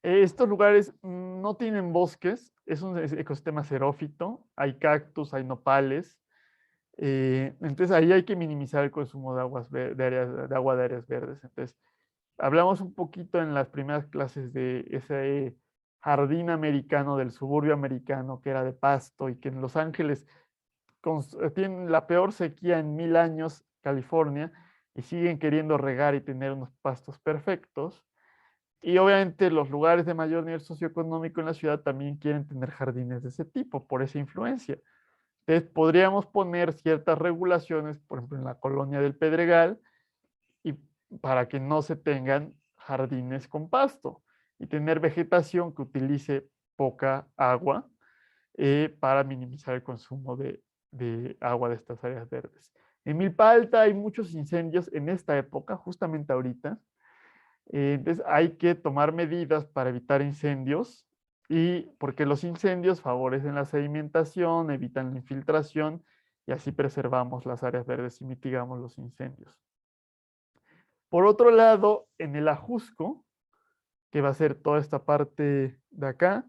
Estos lugares no tienen bosques, es un ecosistema xerófito, hay cactus, hay nopales, entonces ahí hay que minimizar el consumo de, de agua de áreas verdes. Entonces, hablamos un poquito en las primeras clases de ese jardín americano, del suburbio americano, que era de pasto y que en Los Ángeles tienen la peor sequía en 1000 años, California, y siguen queriendo regar y tener unos pastos perfectos. Y obviamente los lugares de mayor nivel socioeconómico en la ciudad también quieren tener jardines de ese tipo, por esa influencia. Entonces, podríamos poner ciertas regulaciones, por ejemplo, en la colonia del Pedregal, y para que no se tengan jardines con pasto y tener vegetación que utilice poca agua para minimizar el consumo de agua de estas áreas verdes. En Milpa Alta hay muchos incendios en esta época, justamente ahorita. Entonces hay que tomar medidas para evitar incendios y porque los incendios favorecen la sedimentación, evitan la infiltración y así preservamos las áreas verdes y mitigamos los incendios. Por otro lado, en el Ajusco, que va a ser toda esta parte de acá,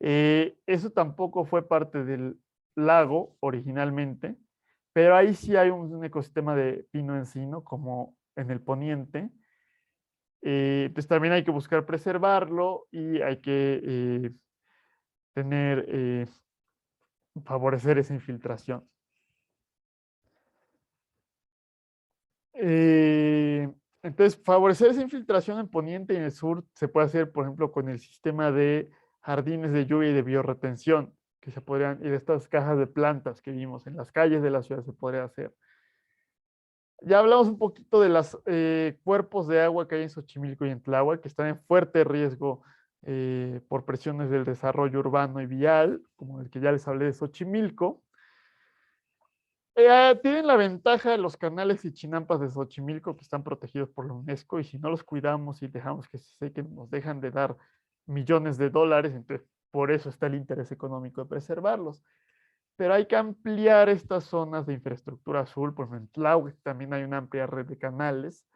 eso tampoco fue parte del lago originalmente, pero ahí sí hay un ecosistema de pino encino, como en el poniente. Pues también hay que buscar preservarlo y hay que tener, favorecer esa infiltración. Eh, entonces, favorecer esa infiltración en poniente y en el sur se puede hacer, por ejemplo, con el sistema de jardines de lluvia y de biorretención, que se podrían, y de estas cajas de plantas que vimos en las calles de la ciudad se podría hacer. Ya hablamos un poquito de los cuerpos de agua que hay en Xochimilco y en Tláhuac, que están en fuerte riesgo por presiones del desarrollo urbano y vial, como el que ya les hablé de Xochimilco. Tienen la ventaja de los canales y chinampas de Xochimilco que están protegidos por la UNESCO y si no los cuidamos y dejamos que se sequen, nos dejan de dar millones de dólares, entonces por eso está el interés económico de preservarlos. Pero hay que ampliar estas zonas de infraestructura azul, por ejemplo, en Tláhuac también hay una amplia red de canales,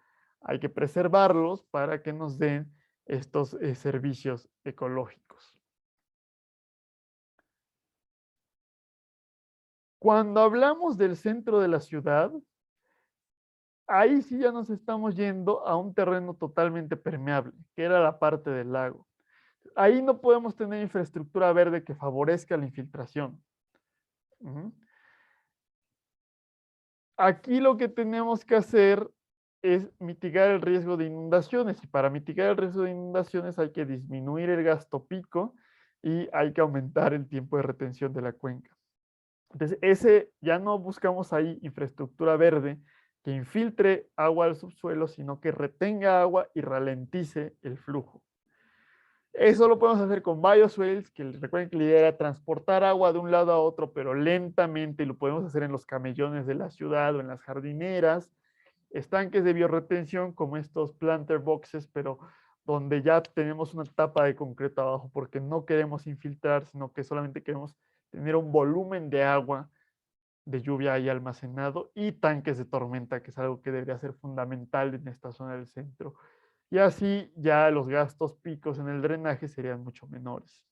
hay que preservarlos para que nos den estos servicios ecológicos. Cuando hablamos del centro de la ciudad, ahí sí ya nos estamos yendo a un terreno totalmente permeable, que era la parte del lago. Ahí no podemos tener infraestructura verde que favorezca la infiltración. Aquí lo que tenemos que hacer es mitigar el riesgo de inundaciones y para mitigar el riesgo de inundaciones hay que disminuir el gasto pico y hay que aumentar el tiempo de retención de la cuenca. Entonces, ese ya no buscamos ahí infraestructura verde que infiltre agua al subsuelo, sino que retenga agua y ralentice el flujo. Eso lo podemos hacer con bioswales, que recuerden que la idea era transportar agua de un lado a otro, pero lentamente, y lo podemos hacer en los camellones de la ciudad o en las jardineras, estanques de biorretención como estos planter boxes, pero donde ya tenemos una tapa de concreto abajo, porque no queremos infiltrar, sino que solamente queremos tener un volumen de agua de lluvia ahí almacenado y tanques de tormenta, que es algo que debería ser fundamental en esta zona del centro. Y así ya los gastos picos en el drenaje serían mucho menores.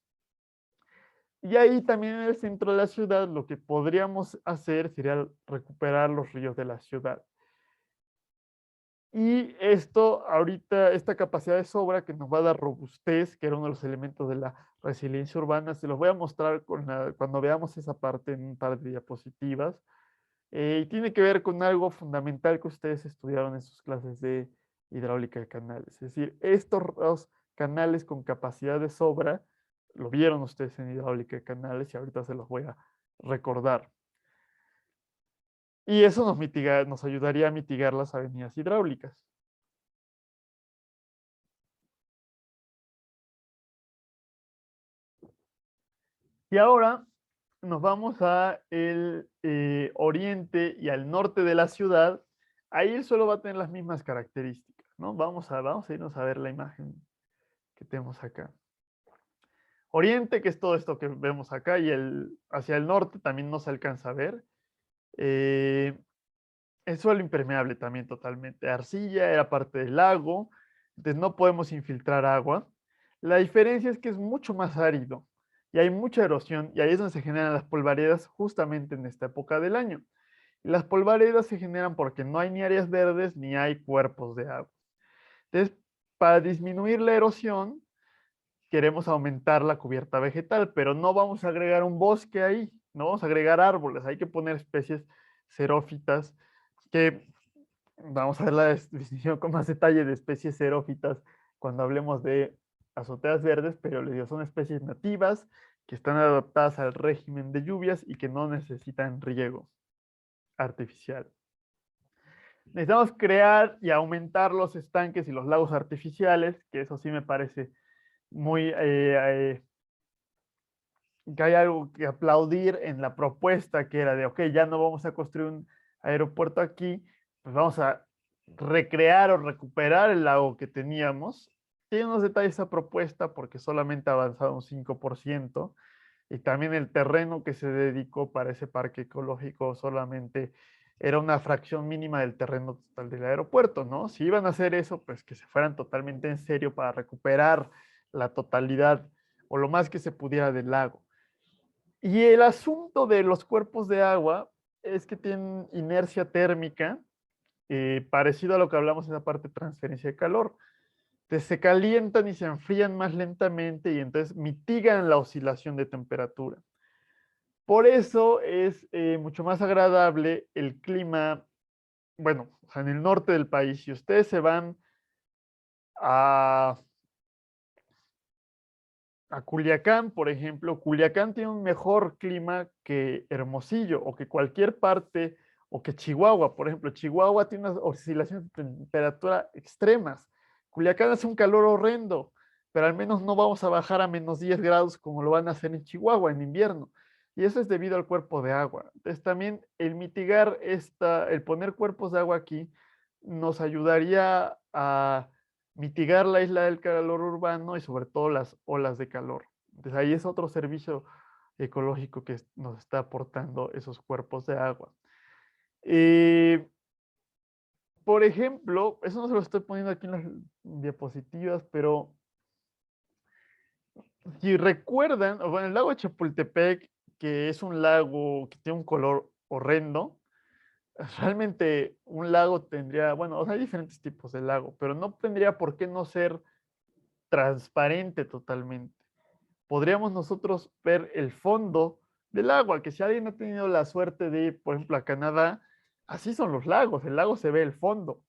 Y ahí también en el centro de la ciudad lo que podríamos hacer sería recuperar los ríos de la ciudad. Y esto ahorita, esta capacidad de sobra que nos va a dar robustez, que era uno de los elementos de la resiliencia urbana, se los voy a mostrar cuando veamos esa parte en un par de diapositivas. Y tiene que ver con algo fundamental que ustedes estudiaron en sus clases de hidráulica de canales. Es decir, estos canales con capacidad de sobra. Lo vieron ustedes en hidráulica de canales y ahorita se los voy a recordar. Y eso nos ayudaría a mitigar las avenidas hidráulicas. Y ahora nos vamos a el oriente y al norte de la ciudad. Ahí el suelo va a tener las mismas características, ¿no? Vamos a irnos a ver la imagen que tenemos acá. Oriente, que es todo esto que vemos acá, y hacia el norte también no se alcanza a ver. Es suelo impermeable también totalmente. Arcilla era parte del lago, entonces no podemos infiltrar agua. La diferencia es que es mucho más árido y hay mucha erosión y ahí es donde se generan las polvaredas justamente en esta época del año. Y las polvaredas se generan porque no hay ni áreas verdes ni hay cuerpos de agua. Entonces, para disminuir la erosión, queremos aumentar la cubierta vegetal, pero no vamos a agregar un bosque ahí, no vamos a agregar árboles, hay que poner especies xerófitas que vamos a ver la definición con más detalle de especies xerófitas cuando hablemos de azoteas verdes, pero les digo, son especies nativas que están adaptadas al régimen de lluvias y que no necesitan riego artificial. Necesitamos crear y aumentar los estanques y los lagos artificiales, que eso sí me parece muy que hay algo que aplaudir en la propuesta que era de, ok, ya no vamos a construir un aeropuerto aquí, pues vamos a recrear o recuperar el lago que teníamos. Tiene unos detalles esa propuesta porque solamente ha avanzado un 5% y también el terreno que se dedicó para ese parque ecológico solamente era una fracción mínima del terreno total del aeropuerto, ¿no? Si iban a hacer eso, pues que se fueran totalmente en serio para recuperar la totalidad o lo más que se pudiera del lago. Y el asunto de los cuerpos de agua es que tienen inercia térmica, parecido a lo que hablamos en la parte de transferencia de calor. Entonces, se calientan y se enfrían más lentamente y entonces mitigan la oscilación de temperatura. Por eso es mucho más agradable el clima, bueno, o sea, en el norte del país. Si ustedes se van a Culiacán, por ejemplo, Culiacán tiene un mejor clima que Hermosillo o que cualquier parte, o que Chihuahua, por ejemplo. Chihuahua tiene unas oscilaciones de temperatura extremas. Culiacán hace un calor horrendo, pero al menos no vamos a bajar a menos 10 grados como lo van a hacer en Chihuahua en invierno. Y eso es debido al cuerpo de agua. Entonces también el mitigar el poner cuerpos de agua aquí nos ayudaría a mitigar la isla del calor urbano y sobre todo las olas de calor. Entonces ahí es otro servicio ecológico que nos está aportando esos cuerpos de agua. Por ejemplo, eso no se lo estoy poniendo aquí en las diapositivas, pero si recuerdan, bueno, el lago de Chapultepec, que es un lago que tiene un color horrendo, realmente un lago tendría, bueno, o sea, hay diferentes tipos de lago, pero no tendría por qué no ser transparente totalmente. Podríamos nosotros ver el fondo del agua, que si alguien ha tenido la suerte de ir, por ejemplo, a Canadá, así son los lagos, el lago se ve el fondo.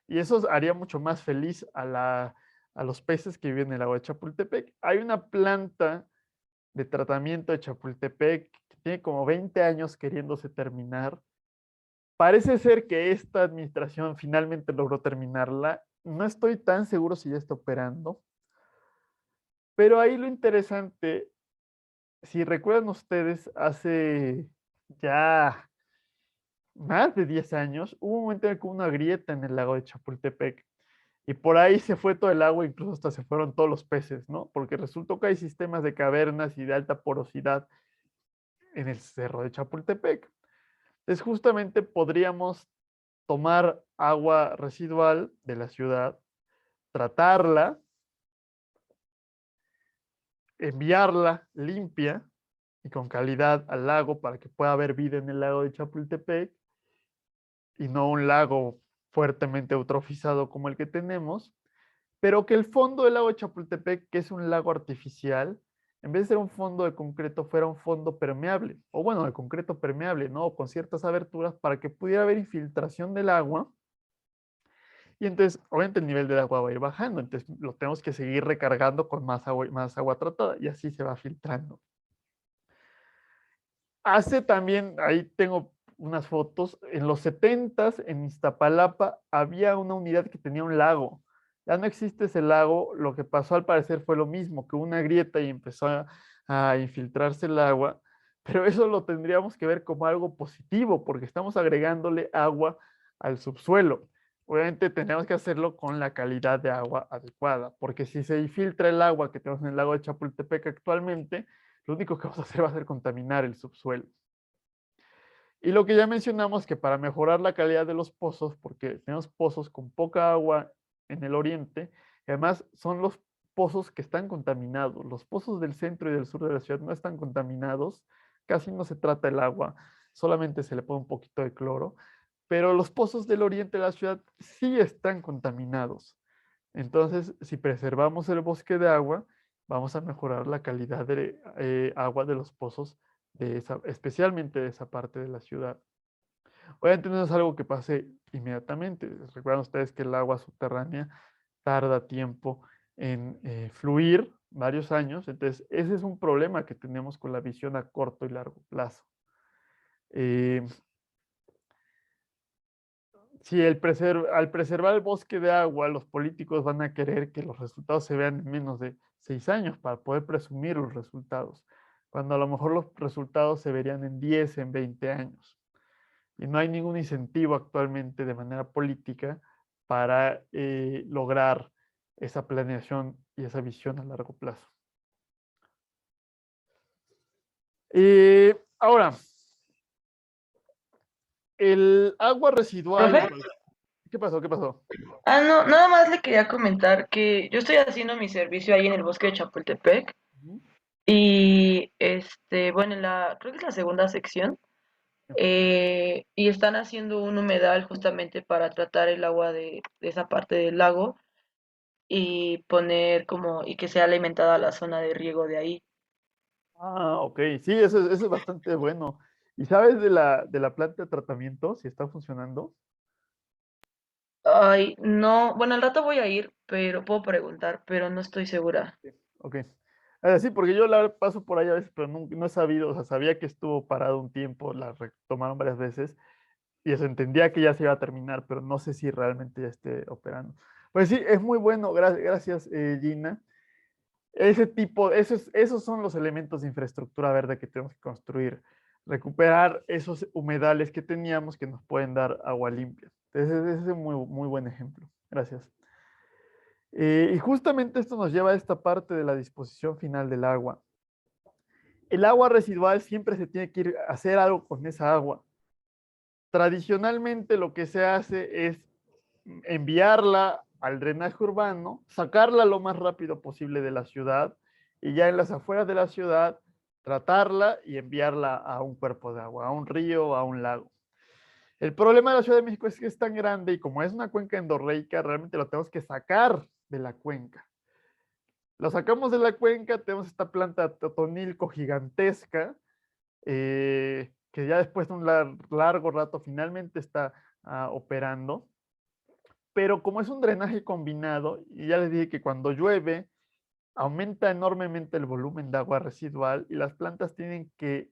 Y eso haría mucho más feliz a los peces que viven en el lago de Chapultepec. Hay una planta de tratamiento de Chapultepec que tiene como 20 años queriéndose terminar. Parece ser que esta administración finalmente logró terminarla. No estoy tan seguro si ya está operando, pero ahí lo interesante, si recuerdan ustedes, hace ya más de 10 años, hubo un momento en el que hubo una grieta en el lago de Chapultepec y por ahí se fue todo el agua, incluso hasta se fueron todos los peces, ¿no? Porque resultó que hay sistemas de cavernas y de alta porosidad en el cerro de Chapultepec. Entonces, justamente podríamos tomar agua residual de la ciudad, tratarla, enviarla limpia y con calidad al lago para que pueda haber vida en el lago de Chapultepec y no un lago fuertemente eutrofizado como el que tenemos, pero que el fondo del lago de Chapultepec, que es un lago artificial, en vez de ser un fondo de concreto, fuera un fondo permeable, o bueno, de concreto permeable, ¿no? Con ciertas aberturas para que pudiera haber infiltración del agua y entonces obviamente el nivel del agua va a ir bajando, entonces lo tenemos que seguir recargando con más agua tratada y así se va filtrando. Hace también, ahí tengo unas fotos, en los 70s en Iztapalapa había una unidad que tenía un lago. Ya no existe ese lago, lo que pasó al parecer fue lo mismo, que una grieta y empezó a infiltrarse el agua, pero eso lo tendríamos que ver como algo positivo, porque estamos agregándole agua al subsuelo. Obviamente tenemos que hacerlo con la calidad de agua adecuada, porque si se infiltra el agua que tenemos en el lago de Chapultepec actualmente, lo único que vamos a hacer va a ser contaminar el subsuelo. Y lo que ya mencionamos, que para mejorar la calidad de los pozos, porque tenemos pozos con poca agua en el oriente, y además son los pozos que están contaminados. Los pozos del centro y del sur de la ciudad no están contaminados, casi no se trata el agua, solamente se le pone un poquito de cloro, pero los pozos del oriente de la ciudad sí están contaminados. Entonces, si preservamos el bosque de agua, vamos a mejorar la calidad de agua de los pozos, especialmente de esa parte de la ciudad. Obviamente no es algo que pase inmediatamente. Recuerden ustedes que el agua subterránea tarda tiempo en fluir, varios años. Entonces, ese es un problema que tenemos con la visión a corto y largo plazo. Eh, si al preservar el bosque de agua, los políticos van a querer que los resultados se vean en menos de 6 años para poder presumir los resultados, cuando a lo mejor los resultados se verían en 10, en 20 años. Y no hay ningún incentivo actualmente de manera política para lograr esa planeación y esa visión a largo plazo. Ahora, el agua residual. ¿Profe? ¿Qué pasó? ¿Qué pasó? Ah, no, nada más le quería comentar que yo estoy haciendo mi servicio ahí en el bosque de Chapultepec Ujú. y bueno, creo que es la segunda sección, y están haciendo un humedal justamente para tratar el agua de esa parte del lago y poner y que sea alimentada la zona de riego de ahí. Ah, ok, sí, eso es bastante bueno. ¿Y sabes de la planta de tratamiento, si está funcionando? Ay, no, bueno, al rato voy a ir, pero puedo preguntar, pero no estoy segura. Sí. Ok. Sí, porque yo la paso por ahí a veces, pero no he sabido, o sea, sabía que estuvo parado un tiempo, la retomaron varias veces, y eso entendía que ya se iba a terminar, pero no sé si realmente ya esté operando. Pues sí, es muy bueno, gracias, Gina. Esos son los elementos de infraestructura verde que tenemos que construir. Recuperar esos humedales que teníamos que nos pueden dar agua limpia. Entonces, ese es un muy, muy buen ejemplo. Gracias. Y justamente esto nos lleva a esta parte de la disposición final del agua. El agua residual siempre se tiene que ir a hacer algo con esa agua. Tradicionalmente lo que se hace es enviarla al drenaje urbano, sacarla lo más rápido posible de la ciudad y ya en las afueras de la ciudad tratarla y enviarla a un cuerpo de agua, a un río, a un lago. El problema de la Ciudad de México es que es tan grande y como es una cuenca endorreica, realmente lo tenemos que sacar de la cuenca. Lo sacamos de la cuenca, tenemos esta planta totonilco gigantesca, que ya después de un largo rato finalmente está operando. Pero como es un drenaje combinado, y ya les dije que cuando llueve aumenta enormemente el volumen de agua residual y las plantas tienen que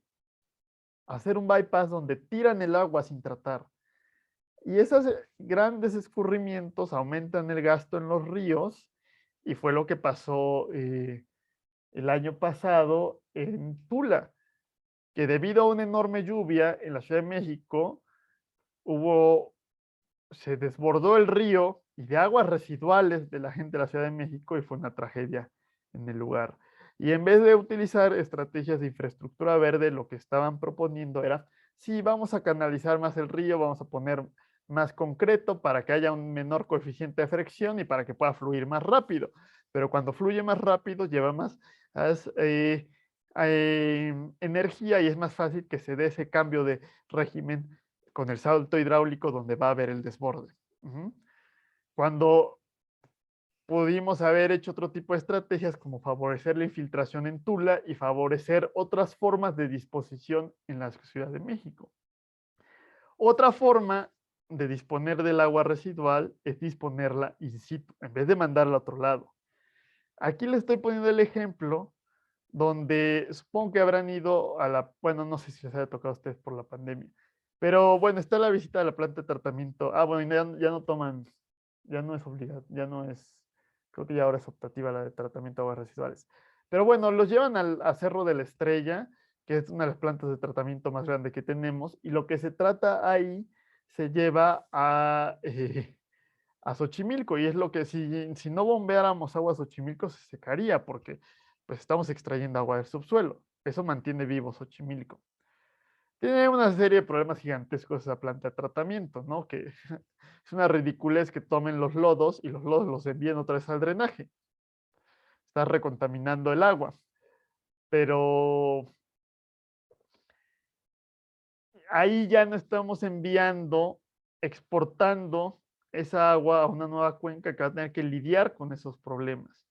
hacer un bypass donde tiran el agua sin tratar. Y esos grandes escurrimientos aumentan el gasto en los ríos y fue lo que pasó el año pasado en Tula, que debido a una enorme lluvia en la Ciudad de México, se desbordó el río y de aguas residuales de la gente de la Ciudad de México y fue una tragedia en el lugar. Y en vez de utilizar estrategias de infraestructura verde, lo que estaban proponiendo era, sí, vamos a canalizar más el río, vamos a poner más concreto para que haya un menor coeficiente de fricción y para que pueda fluir más rápido. Pero cuando fluye más rápido, lleva más energía y es más fácil que se dé ese cambio de régimen con el salto hidráulico donde va a haber el desborde. Cuando pudimos haber hecho otro tipo de estrategias como favorecer la infiltración en Tula y favorecer otras formas de disposición en la Ciudad de México. Otra forma de disponer del agua residual es disponerla in situ, en vez de mandarla a otro lado. Aquí le estoy poniendo el ejemplo donde supongo que habrán ido a la, bueno, no sé si les haya tocado a ustedes por la pandemia, pero bueno, está la visita a la planta de tratamiento. Ah, bueno, ya no toman, ya no es obligado, ya no es, creo que ya ahora es optativa la de tratamiento de aguas residuales. Pero bueno, los llevan a Cerro de la Estrella, que es una de las plantas de tratamiento más grande que tenemos, y lo que se trata ahí se lleva a Xochimilco, y es lo que si no bombeáramos agua a Xochimilco se secaría, porque pues estamos extrayendo agua del subsuelo. Eso mantiene vivo Xochimilco. Tiene una serie de problemas gigantescos esa planta de tratamiento, ¿no? Que es una ridiculez que tomen los lodos y los lodos los envíen otra vez al drenaje. Está recontaminando el agua. Pero ahí ya no estamos enviando, exportando esa agua a una nueva cuenca que va a tener que lidiar con esos problemas.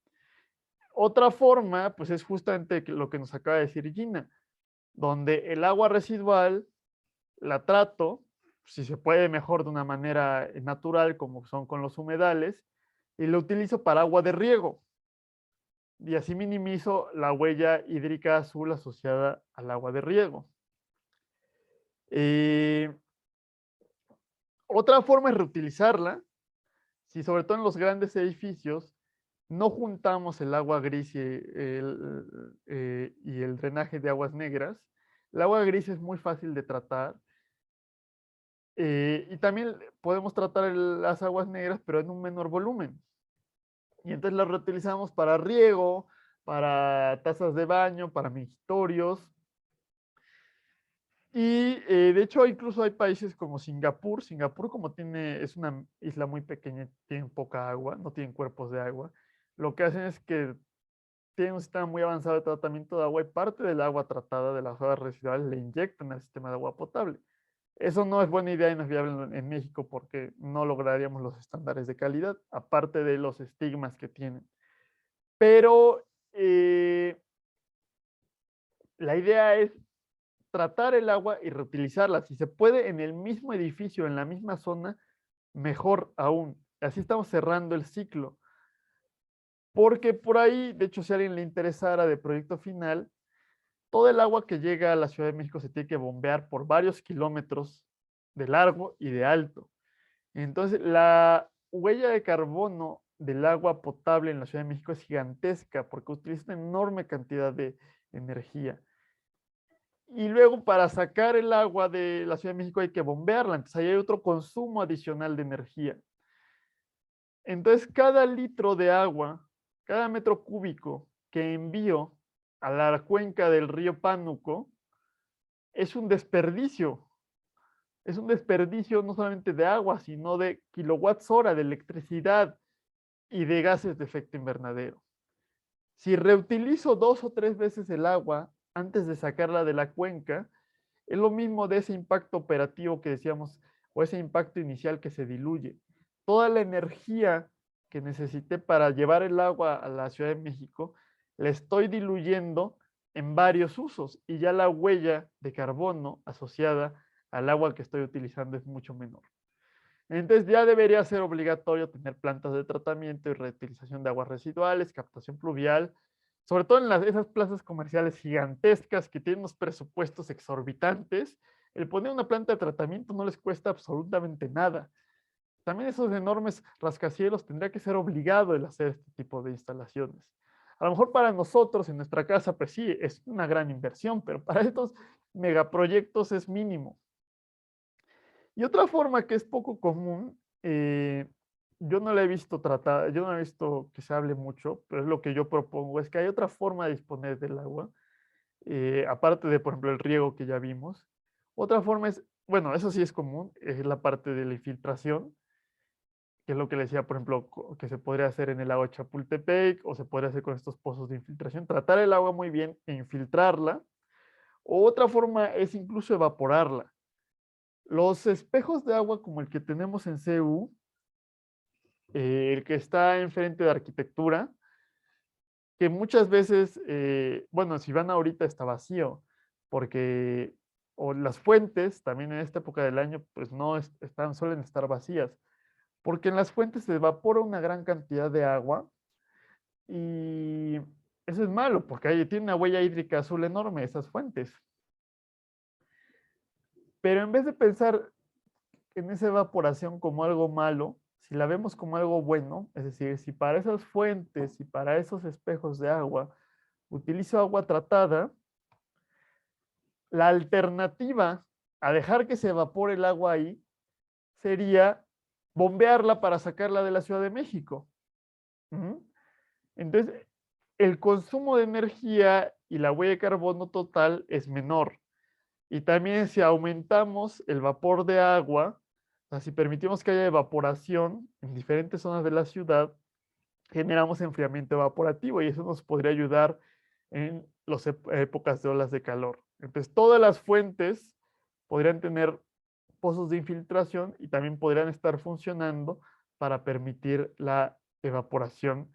Otra forma, pues es justamente lo que nos acaba de decir Gina, donde el agua residual la trato, si se puede mejor de una manera natural, como son con los humedales, y lo utilizo para agua de riego. Y así minimizo la huella hídrica azul asociada al agua de riego. Eh, Otra forma es reutilizarla, si sobre todo en los grandes edificios no juntamos el agua gris y el drenaje de aguas negras. El agua gris es muy fácil de tratar y también podemos tratar las aguas negras, pero en un menor volumen. Y entonces las reutilizamos para riego, para tazas de baño, para mingitorios. Y de hecho, incluso hay países como Singapur. Singapur, como es una isla muy pequeña, tiene poca agua, no tienen cuerpos de agua. Lo que hacen es que tienen un sistema muy avanzado de tratamiento de agua y parte del agua tratada de las aguas residuales le inyectan al sistema de agua potable. Eso no es buena idea y no es viable en México porque no lograríamos los estándares de calidad, aparte de los estigmas que tienen. Pero la idea es tratar el agua y reutilizarla. Si se puede en el mismo edificio, en la misma zona, mejor aún. Así estamos cerrando el ciclo. Porque por ahí, de hecho, si a alguien le interesara de proyecto final, todo el agua que llega a la Ciudad de México se tiene que bombear por varios kilómetros de largo y de alto. Entonces, la huella de carbono del agua potable en la Ciudad de México es gigantesca porque utiliza una enorme cantidad de energía. Y luego para sacar el agua de la Ciudad de México hay que bombearla, entonces ahí hay otro consumo adicional de energía. Entonces cada litro de agua, cada metro cúbico que envío a la cuenca del río Pánuco es un desperdicio. Es un desperdicio no solamente de agua, sino de kilowatts hora de electricidad y de gases de efecto invernadero. Si reutilizo 2 o 3 veces el agua antes de sacarla de la cuenca, es lo mismo de ese impacto operativo que decíamos, o ese impacto inicial que se diluye. Toda la energía que necesité para llevar el agua a la Ciudad de México, la estoy diluyendo en varios usos y ya la huella de carbono asociada al agua que estoy utilizando es mucho menor. Entonces ya debería ser obligatorio tener plantas de tratamiento y reutilización de aguas residuales, captación pluvial, sobre todo en esas plazas comerciales gigantescas que tienen unos presupuestos exorbitantes. El poner una planta de tratamiento no les cuesta absolutamente nada. También esos enormes rascacielos tendría que ser obligado el hacer este tipo de instalaciones. A lo mejor para nosotros en nuestra casa, pues sí, es una gran inversión, pero para estos megaproyectos es mínimo. Y otra forma que es poco común, yo no la he visto tratada, yo no he visto que se hable mucho, pero es lo que yo propongo, es que hay otra forma de disponer del agua, aparte de, por ejemplo, el riego que ya vimos. Otra forma es, bueno, eso sí es común, es la parte de la infiltración, que es lo que le decía, por ejemplo, que se podría hacer en el lago de Chapultepec o se podría hacer con estos pozos de infiltración, tratar el agua muy bien e infiltrarla. O otra forma es incluso evaporarla. Los espejos de agua como el que tenemos en CU, el que está enfrente de arquitectura, que muchas veces, bueno, si van ahorita está vacío, porque o las fuentes, también en esta época del año, pues suelen estar vacías, porque en las fuentes se evapora una gran cantidad de agua y eso es malo, porque ahí tiene una huella hídrica azul enorme esas fuentes. Pero en vez de pensar en esa evaporación como algo malo, si la vemos como algo bueno, es decir, si para esas fuentes y para esos espejos de agua utilizo agua tratada, la alternativa a dejar que se evapore el agua ahí sería bombearla para sacarla de la Ciudad de México. Entonces, el consumo de energía y la huella de carbono total es menor. Y también si aumentamos el vapor de agua, o sea, si permitimos que haya evaporación en diferentes zonas de la ciudad, generamos enfriamiento evaporativo y eso nos podría ayudar en las épocas de olas de calor. Entonces, todas las fuentes podrían tener pozos de infiltración y también podrían estar funcionando para permitir la evaporación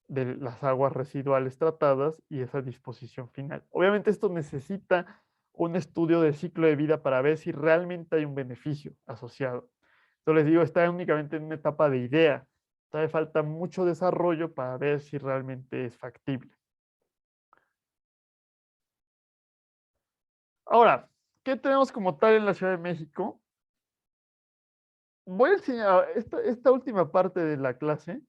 de las aguas residuales tratadas y esa disposición final. Obviamente esto necesita un estudio del ciclo de vida para ver si realmente hay un beneficio asociado. Entonces les digo, está únicamente en una etapa de idea. Todavía falta mucho desarrollo para ver si realmente es factible. Ahora, ¿qué tenemos como tal en la Ciudad de México? Voy a enseñar esta última parte de la clase.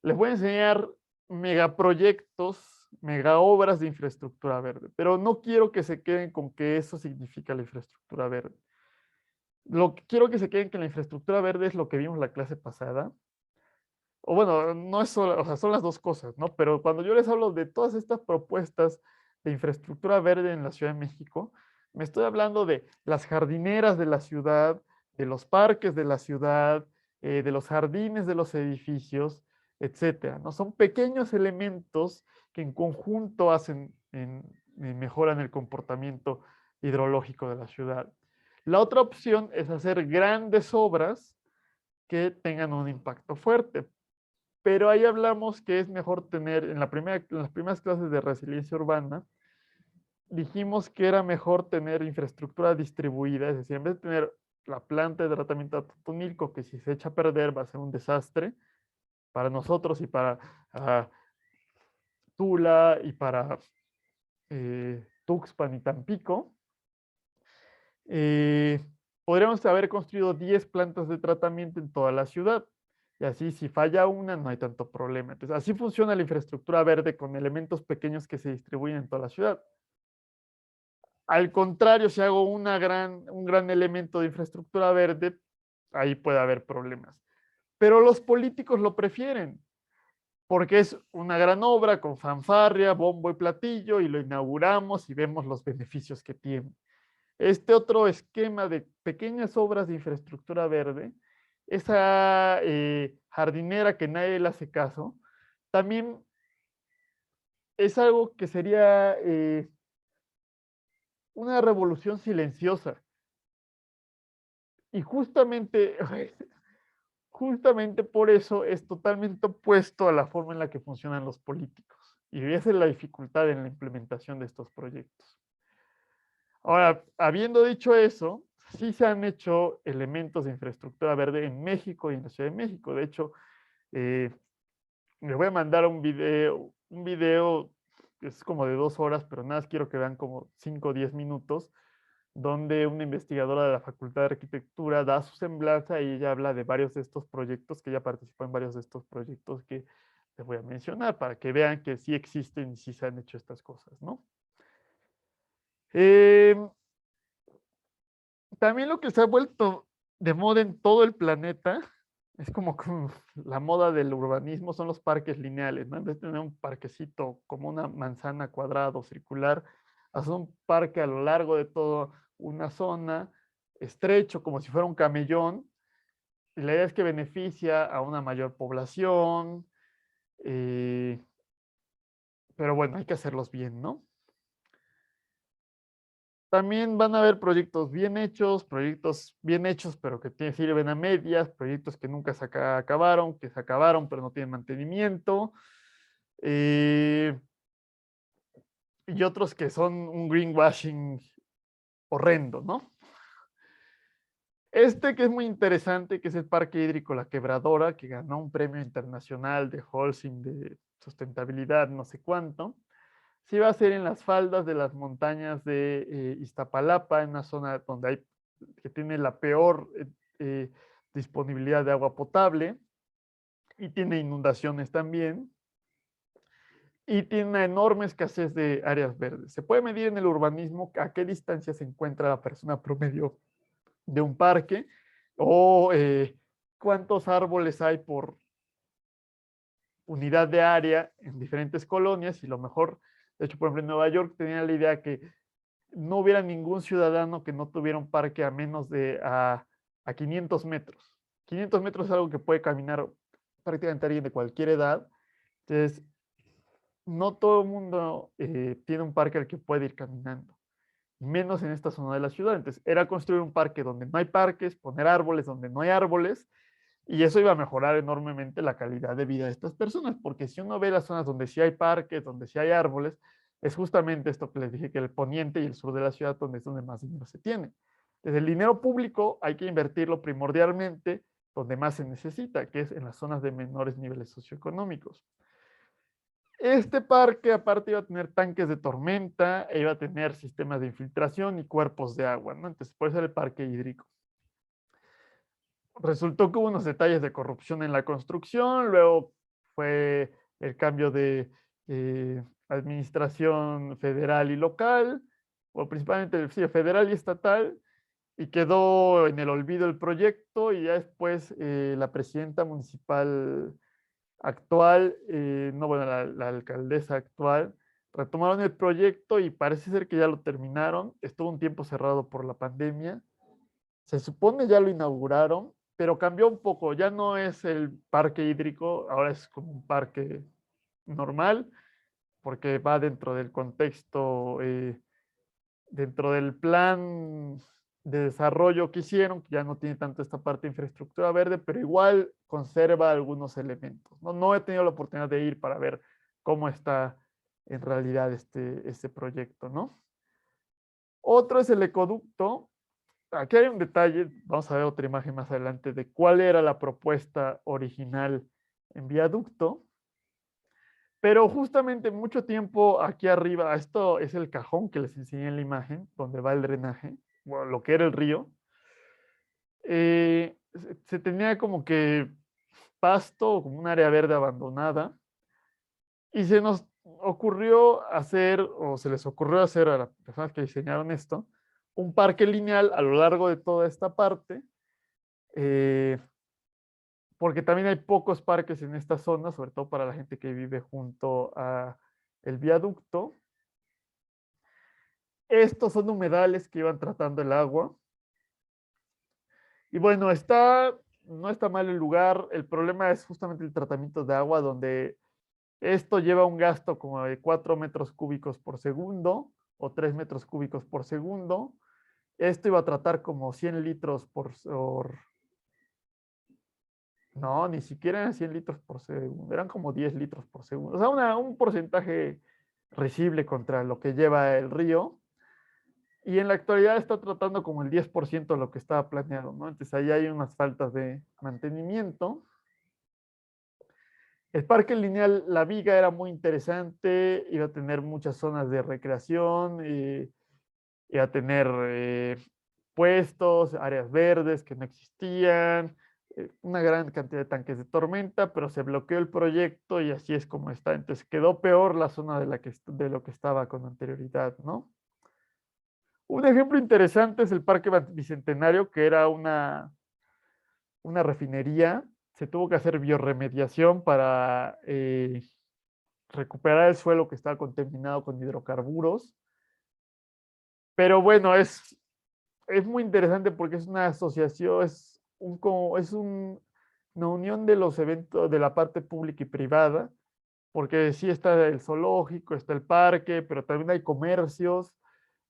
Les voy a enseñar megaproyectos, mega obras de infraestructura verde, pero no quiero que se queden con que eso significa la infraestructura verde. Lo que quiero que se queden que la infraestructura verde es lo que vimos la clase pasada. O bueno, no es solo, o sea, son las dos cosas, ¿no? Pero cuando yo les hablo de todas estas propuestas de infraestructura verde en la Ciudad de México, me estoy hablando de las jardineras de la ciudad, de los parques de la ciudad, de los jardines de los edificios, etcétera, ¿no? Son pequeños elementos que en conjunto mejoran el comportamiento hidrológico de la ciudad. La otra opción es hacer grandes obras que tengan un impacto fuerte. Pero ahí hablamos que es mejor tener, en las primeras clases de resiliencia urbana, dijimos que era mejor tener infraestructura distribuida, es decir, en vez de tener la planta de tratamiento de Atotonilco, que si se echa a perder va a ser un desastre para nosotros y para Tula y para Tuxpan y Tampico, eh, podríamos haber construido 10 plantas de tratamiento en toda la ciudad. Y así, si falla una, no hay tanto problema. Entonces, así funciona la infraestructura verde con elementos pequeños que se distribuyen en toda la ciudad. Al contrario, si hago un gran elemento de infraestructura verde, ahí puede haber problemas. Pero los políticos lo prefieren, porque es una gran obra con fanfarria, bombo y platillo, y lo inauguramos y vemos los beneficios que tiene. Este otro esquema de pequeñas obras de infraestructura verde, esa jardinera que nadie le hace caso, también es algo que sería una revolución silenciosa. Y justamente, justamente por eso es totalmente opuesto a la forma en la que funcionan los políticos. Y esa es la dificultad en la implementación de estos proyectos. Ahora, habiendo dicho eso, sí se han hecho elementos de infraestructura verde en México y en la Ciudad de México. De hecho, les voy a mandar un video que es como de 2 horas, pero nada más quiero que vean como 5 o 10 minutos, donde una investigadora de la Facultad de Arquitectura da su semblanza y ella habla de varios de estos proyectos, que ella participó en varios de estos proyectos que les voy a mencionar para que vean que sí existen y sí se han hecho estas cosas, ¿no? También lo que se ha vuelto de moda en todo el planeta es como la moda del urbanismo, son los parques lineales, ¿no? En vez de tener un parquecito como una manzana cuadrada o circular, hacer un parque a lo largo de toda una zona, estrecho, como si fuera un camellón, y la idea es que beneficia a una mayor población, eh, pero bueno, hay que hacerlos bien, ¿no? También van a haber proyectos bien hechos, pero que sirven a medias, proyectos que nunca acabaron, que se acabaron, pero no tienen mantenimiento, y otros que son un greenwashing horrendo, ¿no? Este que es muy interesante, que es el Parque Hídrico La Quebradora, que ganó un premio internacional de Holcim de sustentabilidad, no sé cuánto. Se iba a hacer en las faldas de las montañas de Iztapalapa, en una zona donde hay, que tiene la peor disponibilidad de agua potable y tiene inundaciones también y tiene una enorme escasez de áreas verdes. Se puede medir en el urbanismo a qué distancia se encuentra la persona promedio de un parque o cuántos árboles hay por unidad de área en diferentes colonias y lo mejor, de hecho, por ejemplo, en Nueva York tenía la idea que no hubiera ningún ciudadano que no tuviera un parque a menos de a 500 metros. 500 metros es algo que puede caminar prácticamente alguien de cualquier edad. Entonces, no todo el mundo tiene un parque al que puede ir caminando, menos en esta zona de la ciudad. Entonces, era construir un parque donde no hay parques, poner árboles donde no hay árboles, y eso iba a mejorar enormemente la calidad de vida de estas personas, porque si uno ve las zonas donde sí hay parques, donde sí hay árboles, es justamente esto que les dije, que el poniente y el sur de la ciudad donde es donde más dinero se tiene. Desde el dinero público hay que invertirlo primordialmente donde más se necesita, que es en las zonas de menores niveles socioeconómicos. Este parque aparte iba a tener tanques de tormenta, e iba a tener sistemas de infiltración y cuerpos de agua, ¿no? Entonces, por eso era el parque hídrico. Resultó que hubo unos detalles de corrupción en la construcción, luego fue el cambio de administración federal y local, o principalmente sí, federal y estatal, y quedó en el olvido el proyecto y ya después la presidenta municipal actual, no, bueno, la alcaldesa actual, retomaron el proyecto y parece ser que ya lo terminaron. Estuvo un tiempo cerrado por la pandemia. Se supone ya lo inauguraron, pero cambió un poco. Ya no es el parque hídrico, ahora es como un parque normal, porque va dentro del contexto, dentro del plan de desarrollo que hicieron, que ya no tiene tanto esta parte de infraestructura verde, pero igual conserva algunos elementos. No he tenido la oportunidad de ir para ver cómo está en realidad este proyecto, ¿no? Otro es el ecoducto. Aquí hay un detalle, vamos a ver otra imagen más adelante, de cuál era la propuesta original en viaducto. Pero justamente mucho tiempo aquí arriba, esto es el cajón que les enseñé en la imagen, donde va el drenaje, bueno, lo que era el río. Se tenía como que pasto, como un área verde abandonada, y se nos ocurrió hacer, o se les ocurrió hacer a las personas que diseñaron esto, un parque lineal a lo largo de toda esta parte, eh, porque también hay pocos parques en esta zona, sobre todo para la gente que vive junto a el viaducto. Estos son humedales que iban tratando el agua. Y bueno, no está mal el lugar. El problema es justamente el tratamiento de agua, donde esto lleva un gasto como de 4 metros cúbicos por segundo o 3 metros cúbicos por segundo. Esto iba a tratar como 100 litros no, ni siquiera eran 100 litros por segundo, eran como 10 litros por segundo. O sea, un porcentaje risible contra lo que lleva el río. Y en la actualidad está tratando como el 10% de lo que estaba planeado, ¿no? Entonces ahí hay unas faltas de mantenimiento. El parque lineal La Viga era muy interesante, iba a tener muchas zonas de recreación, iba a tener puestos, áreas verdes que no existían, una gran cantidad de tanques de tormenta, pero se bloqueó el proyecto y así es como está. Entonces quedó peor la zona de lo que estaba con anterioridad, ¿no? Un ejemplo interesante es el Parque Bicentenario, que era una refinería. Se tuvo que hacer bioremediación para recuperar el suelo que estaba contaminado con hidrocarburos. Pero bueno, es muy interesante porque es una asociación, una unión de los eventos de la parte pública y privada, porque sí está el zoológico, está el parque, pero también hay comercios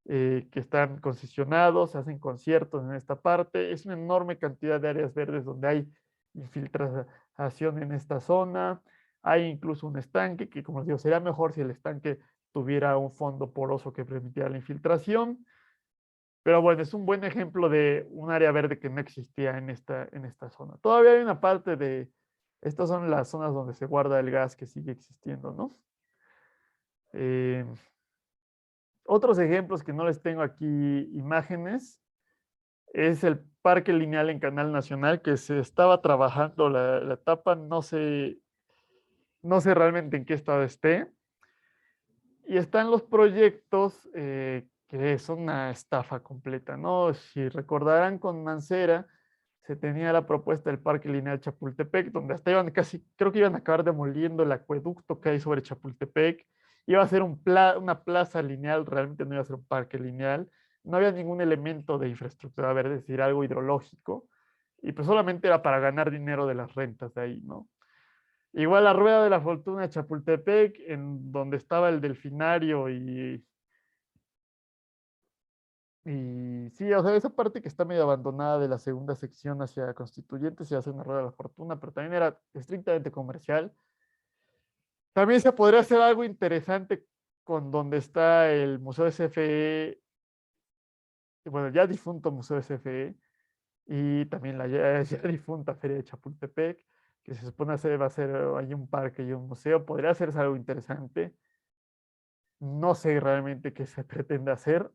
que están concesionados, se hacen conciertos en esta parte. Es una enorme cantidad de áreas verdes donde hay infiltración en esta zona. Hay incluso un estanque que, como les digo, sería mejor si el estanque tuviera un fondo poroso que permitiera la infiltración. Pero bueno, es un buen ejemplo de un área verde que no existía en esta zona. Todavía hay una parte de, estas son las zonas donde se guarda el gas que sigue existiendo, ¿no? Eh, Otros ejemplos que no les tengo aquí imágenes es el Parque Lineal en Canal Nacional, que se estaba trabajando la etapa, no sé realmente en qué estado esté. Y están los proyectos que son una estafa completa, ¿no? Si recordarán con Mancera, se tenía la propuesta del Parque Lineal Chapultepec, donde hasta iban casi, creo que iban a acabar demoliendo el acueducto que hay sobre Chapultepec. Iba a ser una plaza lineal, realmente no iba a ser un parque lineal. No había ningún elemento de infraestructura verde, es decir, algo hidrológico. Y pues solamente era para ganar dinero de las rentas de ahí, ¿no? Igual la Rueda de la Fortuna de Chapultepec, en donde estaba el delfinario y sí, o sea, esa parte que está medio abandonada de la segunda sección hacia Constituyentes se hace una Rueda de la Fortuna, pero también era estrictamente comercial. También se podría hacer algo interesante con donde está el Museo SFE, bueno, ya difunto Museo SFE, y también la ya difunta Feria de Chapultepec, que se supone va a ser ahí un parque y un museo. Podría hacerse algo interesante. No sé realmente qué se pretende hacer.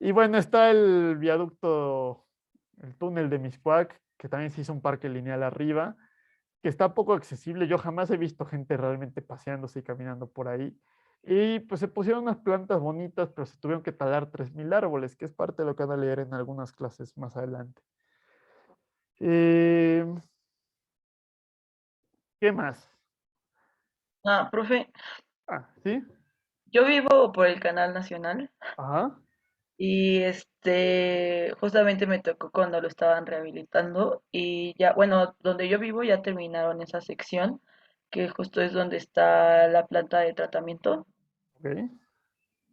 Y bueno, está el viaducto, el túnel de Miscuac, que también se hizo un parque lineal arriba, que está poco accesible. Yo jamás he visto gente realmente paseándose y caminando por ahí. Y pues se pusieron unas plantas bonitas, pero se tuvieron que talar 3.000 árboles, que es parte de lo que van a leer en algunas clases más adelante. Eh, ¿Qué más? Ah, profe, Ah, ¿sí? yo vivo por el Canal Nacional Ajá. y justamente me tocó cuando lo estaban rehabilitando y ya, bueno, donde yo vivo ya terminaron esa sección, que justo es donde está la planta de tratamiento. Ok.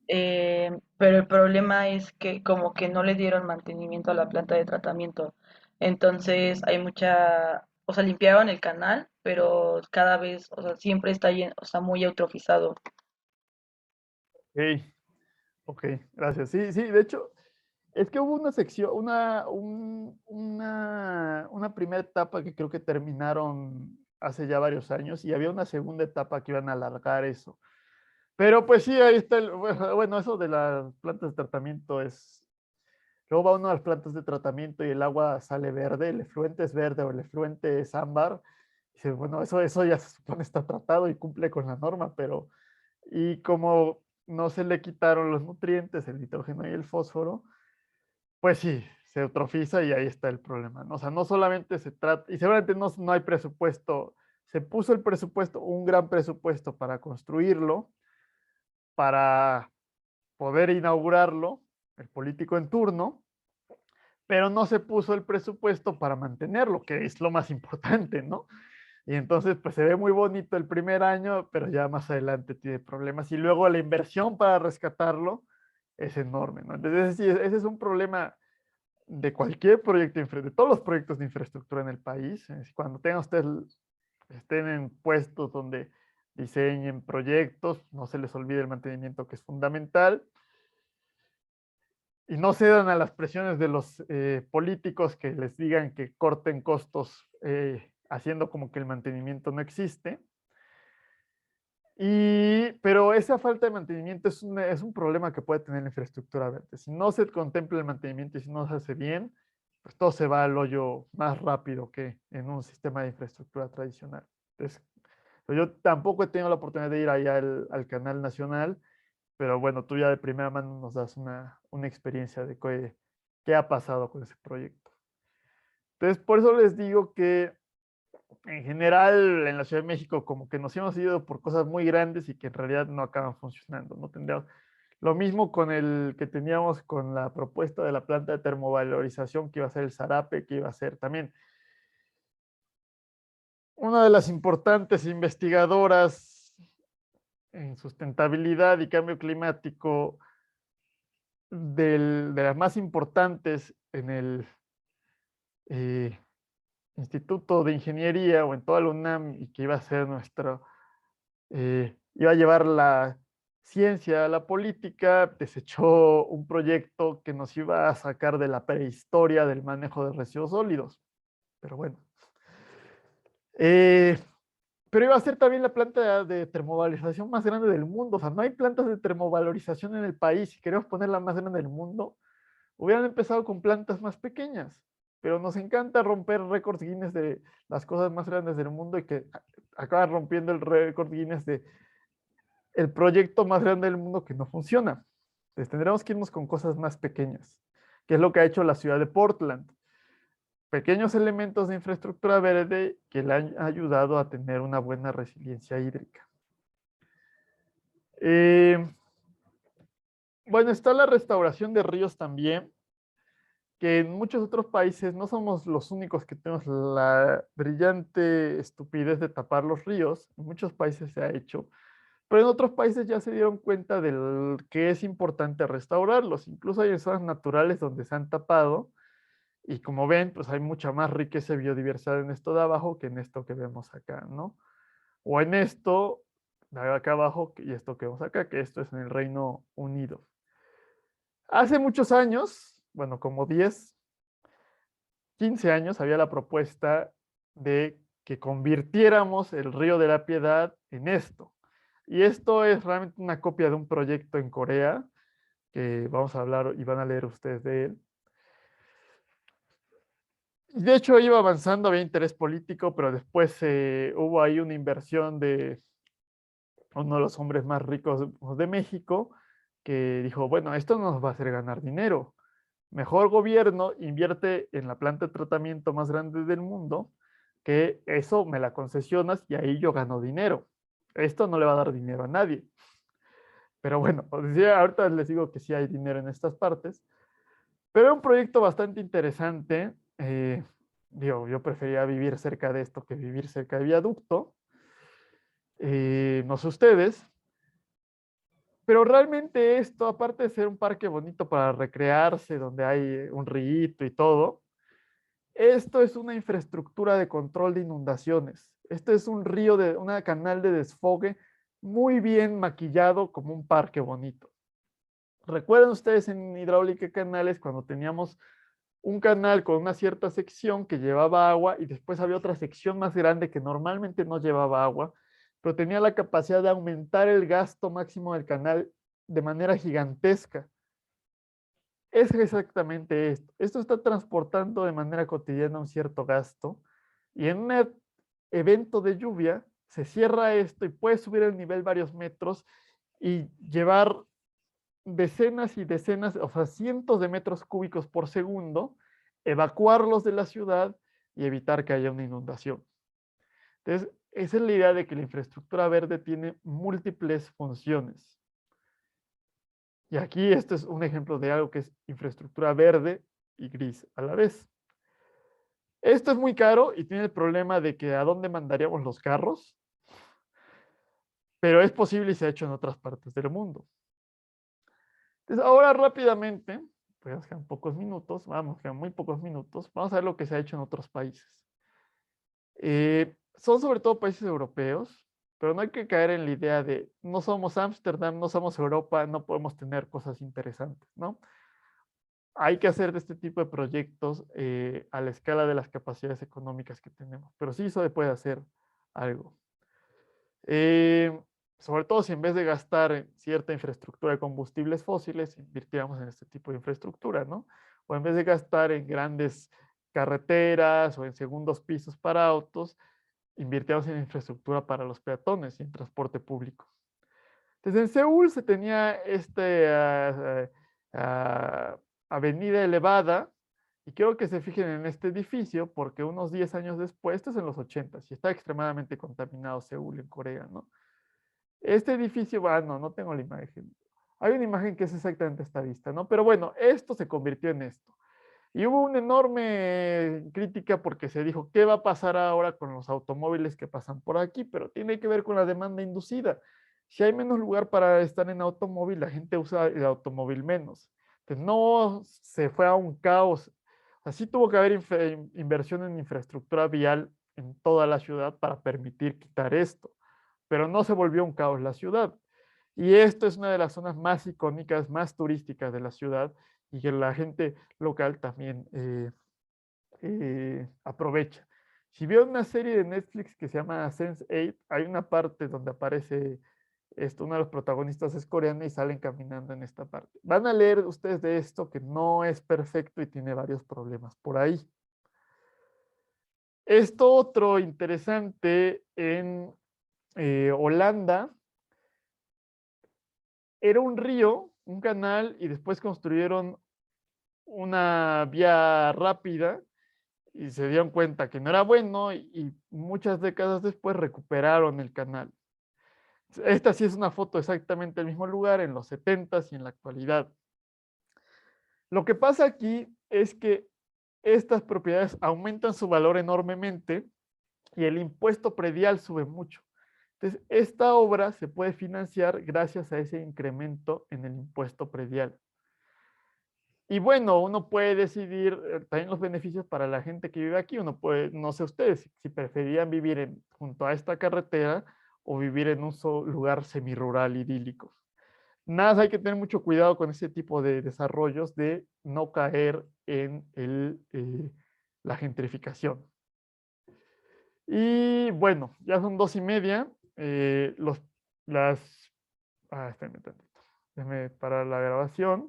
Pero el problema es que como que no le dieron mantenimiento a la planta de tratamiento. Entonces hay o sea, limpiaron el canal, pero cada vez, o sea, siempre está o sea, muy eutrofizado. Ok. Ok, gracias. Sí, sí, de hecho, es que hubo una sección, una primera etapa que creo que terminaron hace ya varios años y había una segunda etapa que iban a alargar eso. Pero pues sí, ahí está bueno, eso de las plantas de tratamiento es, luego va uno a las plantas de tratamiento y el agua sale verde, el efluente es verde o el efluente es ámbar. Dice, bueno, eso ya se supone está tratado y cumple con la norma, pero y como no se le quitaron los nutrientes, el nitrógeno y el fósforo, pues sí, se eutrofiza y ahí está el problema, ¿no? O sea, no solamente se trata, y seguramente no hay presupuesto, se puso el presupuesto, un gran presupuesto para construirlo, para poder inaugurarlo, el político en turno, pero no se puso el presupuesto para mantenerlo, que es lo más importante, ¿no? Y entonces, pues se ve muy bonito el primer año, pero ya más adelante tiene problemas. Y luego la inversión para rescatarlo es enorme, ¿no? Entonces, sí, ese es un problema de cualquier proyecto, de todos los proyectos de infraestructura en el país. Cuando tengan ustedes, estén en puestos donde diseñen proyectos, no se les olvide el mantenimiento que es fundamental y no cedan a las presiones de los políticos que les digan que corten costos haciendo como que el mantenimiento no existe. Pero esa falta de mantenimiento es un problema que puede tener la infraestructura verde. Si no se contempla el mantenimiento y si no se hace bien, pues todo se va al hoyo más rápido que en un sistema de infraestructura tradicional. Entonces, pues yo tampoco he tenido la oportunidad de ir allá al canal nacional, pero bueno, tú ya de primera mano nos das una experiencia de qué ha pasado con ese proyecto. Entonces, por eso les digo que en general en la Ciudad de México como que nos hemos ido por cosas muy grandes y que en realidad no acaban funcionando, ¿no? Tendríamos lo mismo con el que teníamos con la propuesta de la planta de termovalorización que iba a ser el Zarape, que iba a ser también una de las importantes investigadoras en sustentabilidad y cambio climático de las más importantes en el eh, Instituto de Ingeniería o en toda la UNAM y que iba a ser iba a llevar la ciencia a la política, desechó un proyecto que nos iba a sacar de la prehistoria del manejo de residuos sólidos. Pero bueno. Pero iba a ser también la planta de termovalorización más grande del mundo. O sea, no hay plantas de termovalorización en el país. Si queremos poner la más grande del mundo, hubieran empezado con plantas más pequeñas. Pero nos encanta romper récords Guinness de las cosas más grandes del mundo y que acaba rompiendo el récord Guinness de el proyecto más grande del mundo que no funciona. Entonces tendremos que irnos con cosas más pequeñas, que es lo que ha hecho la ciudad de Portland. Pequeños elementos de infraestructura verde que le han ayudado a tener una buena resiliencia hídrica. Bueno, está la restauración de ríos también, que en muchos otros países no somos los únicos que tenemos la brillante estupidez de tapar los ríos. En muchos países se ha hecho, pero en otros países ya se dieron cuenta del que es importante restaurarlos. Incluso hay zonas naturales donde se han tapado y como ven, pues hay mucha más riqueza y biodiversidad en esto de abajo que en esto que vemos acá, ¿no? O en esto de acá abajo y esto que vemos acá, que esto es en el Reino Unido. Hace muchos años, bueno, como 10, 15 años, había la propuesta de que convirtiéramos el Río de la Piedad en esto. Y esto es realmente una copia de un proyecto en Corea, que vamos a hablar y van a leer ustedes de él. De hecho, iba avanzando, había interés político, pero después hubo ahí una inversión de uno de los hombres más ricos de México, que dijo, bueno, esto nos va a hacer ganar dinero. Mejor gobierno invierte en la planta de tratamiento más grande del mundo, que eso me la concesionas y ahí yo gano dinero. Esto no le va a dar dinero a nadie. Pero bueno, ahorita les digo que sí hay dinero en estas partes. Pero era un proyecto bastante interesante. Yo prefería vivir cerca de esto que vivir cerca de viaducto. No sé ustedes. Pero realmente esto, aparte de ser un parque bonito para recrearse, donde hay un rito y todo, esto es una infraestructura de control de inundaciones. Esto es un río, una canal de desfogue muy bien maquillado como un parque bonito. ¿Recuerdan ustedes en hidráulica y canales cuando teníamos un canal con una cierta sección que llevaba agua y después había otra sección más grande que normalmente no llevaba agua, pero tenía la capacidad de aumentar el gasto máximo del canal de manera gigantesca? Es exactamente esto. Esto está transportando de manera cotidiana un cierto gasto y en un evento de lluvia se cierra esto y puede subir el nivel varios metros y llevar decenas y decenas, o sea, cientos de metros cúbicos por segundo, evacuarlos de la ciudad y evitar que haya una inundación. Entonces, esa es la idea de que la infraestructura verde tiene múltiples funciones. Y aquí este es un ejemplo de algo que es infraestructura verde y gris a la vez. Esto es muy caro y tiene el problema de que a dónde mandaríamos los carros, pero es posible y se ha hecho en otras partes del mundo. Entonces, ahora rápidamente, pues quedan pocos minutos, quedan muy pocos minutos, vamos a ver lo que se ha hecho en otros países. Son sobre todo países europeos, pero no hay que caer en la idea de no somos Ámsterdam, no somos Europa, no podemos tener cosas interesantes, ¿no? Hay que hacer de este tipo de proyectos a la escala de las capacidades económicas que tenemos, pero sí se puede hacer algo. Eh, Sobre todo si en vez de gastar en cierta infraestructura de combustibles fósiles, invirtiéramos en este tipo de infraestructura, ¿no? O en vez de gastar en grandes carreteras o en segundos pisos para autos, invirtiéramos en infraestructura para los peatones y en transporte público. Entonces, en Seúl se tenía avenida elevada, y quiero que se fijen en este edificio, porque unos 10 años después, esto es en los 80, y está extremadamente contaminado Seúl en Corea, ¿no? Este edificio, no tengo la imagen. Hay una imagen que es exactamente esta vista, ¿no? Pero bueno, esto se convirtió en esto. Y hubo una enorme crítica porque se dijo, ¿qué va a pasar ahora con los automóviles que pasan por aquí? Pero tiene que ver con la demanda inducida. Si hay menos lugar para estar en automóvil, la gente usa el automóvil menos. Entonces no se fue a un caos. Así tuvo que haber inversión en infraestructura vial en toda la ciudad para permitir quitar esto. Pero no se volvió un caos la ciudad. Y esto es una de las zonas más icónicas, más turísticas de la ciudad y que la gente local también aprovecha. Si vieron una serie de Netflix que se llama Sense8, hay una parte donde aparece esto, uno de los protagonistas es coreano y salen caminando en esta parte. Van a leer ustedes de esto que no es perfecto y tiene varios problemas por ahí. Esto otro interesante en Holanda, era un río, un canal, y después construyeron una vía rápida y se dieron cuenta que no era bueno y muchas décadas después recuperaron el canal. Esta sí es una foto exactamente del mismo lugar en los 70s y en la actualidad. Lo que pasa aquí es que estas propiedades aumentan su valor enormemente y el impuesto predial sube mucho. Entonces, esta obra se puede financiar gracias a ese incremento en el impuesto predial. Y bueno, uno puede decidir también los beneficios para la gente que vive aquí. Uno puede, no sé ustedes, si preferían vivir junto a esta carretera o vivir en un lugar semirural idílico. Nada, más hay que tener mucho cuidado con ese tipo de desarrollos de no caer en la gentrificación. Y bueno, ya son 2:30. Espérenme tantito. Déjenme parar la grabación.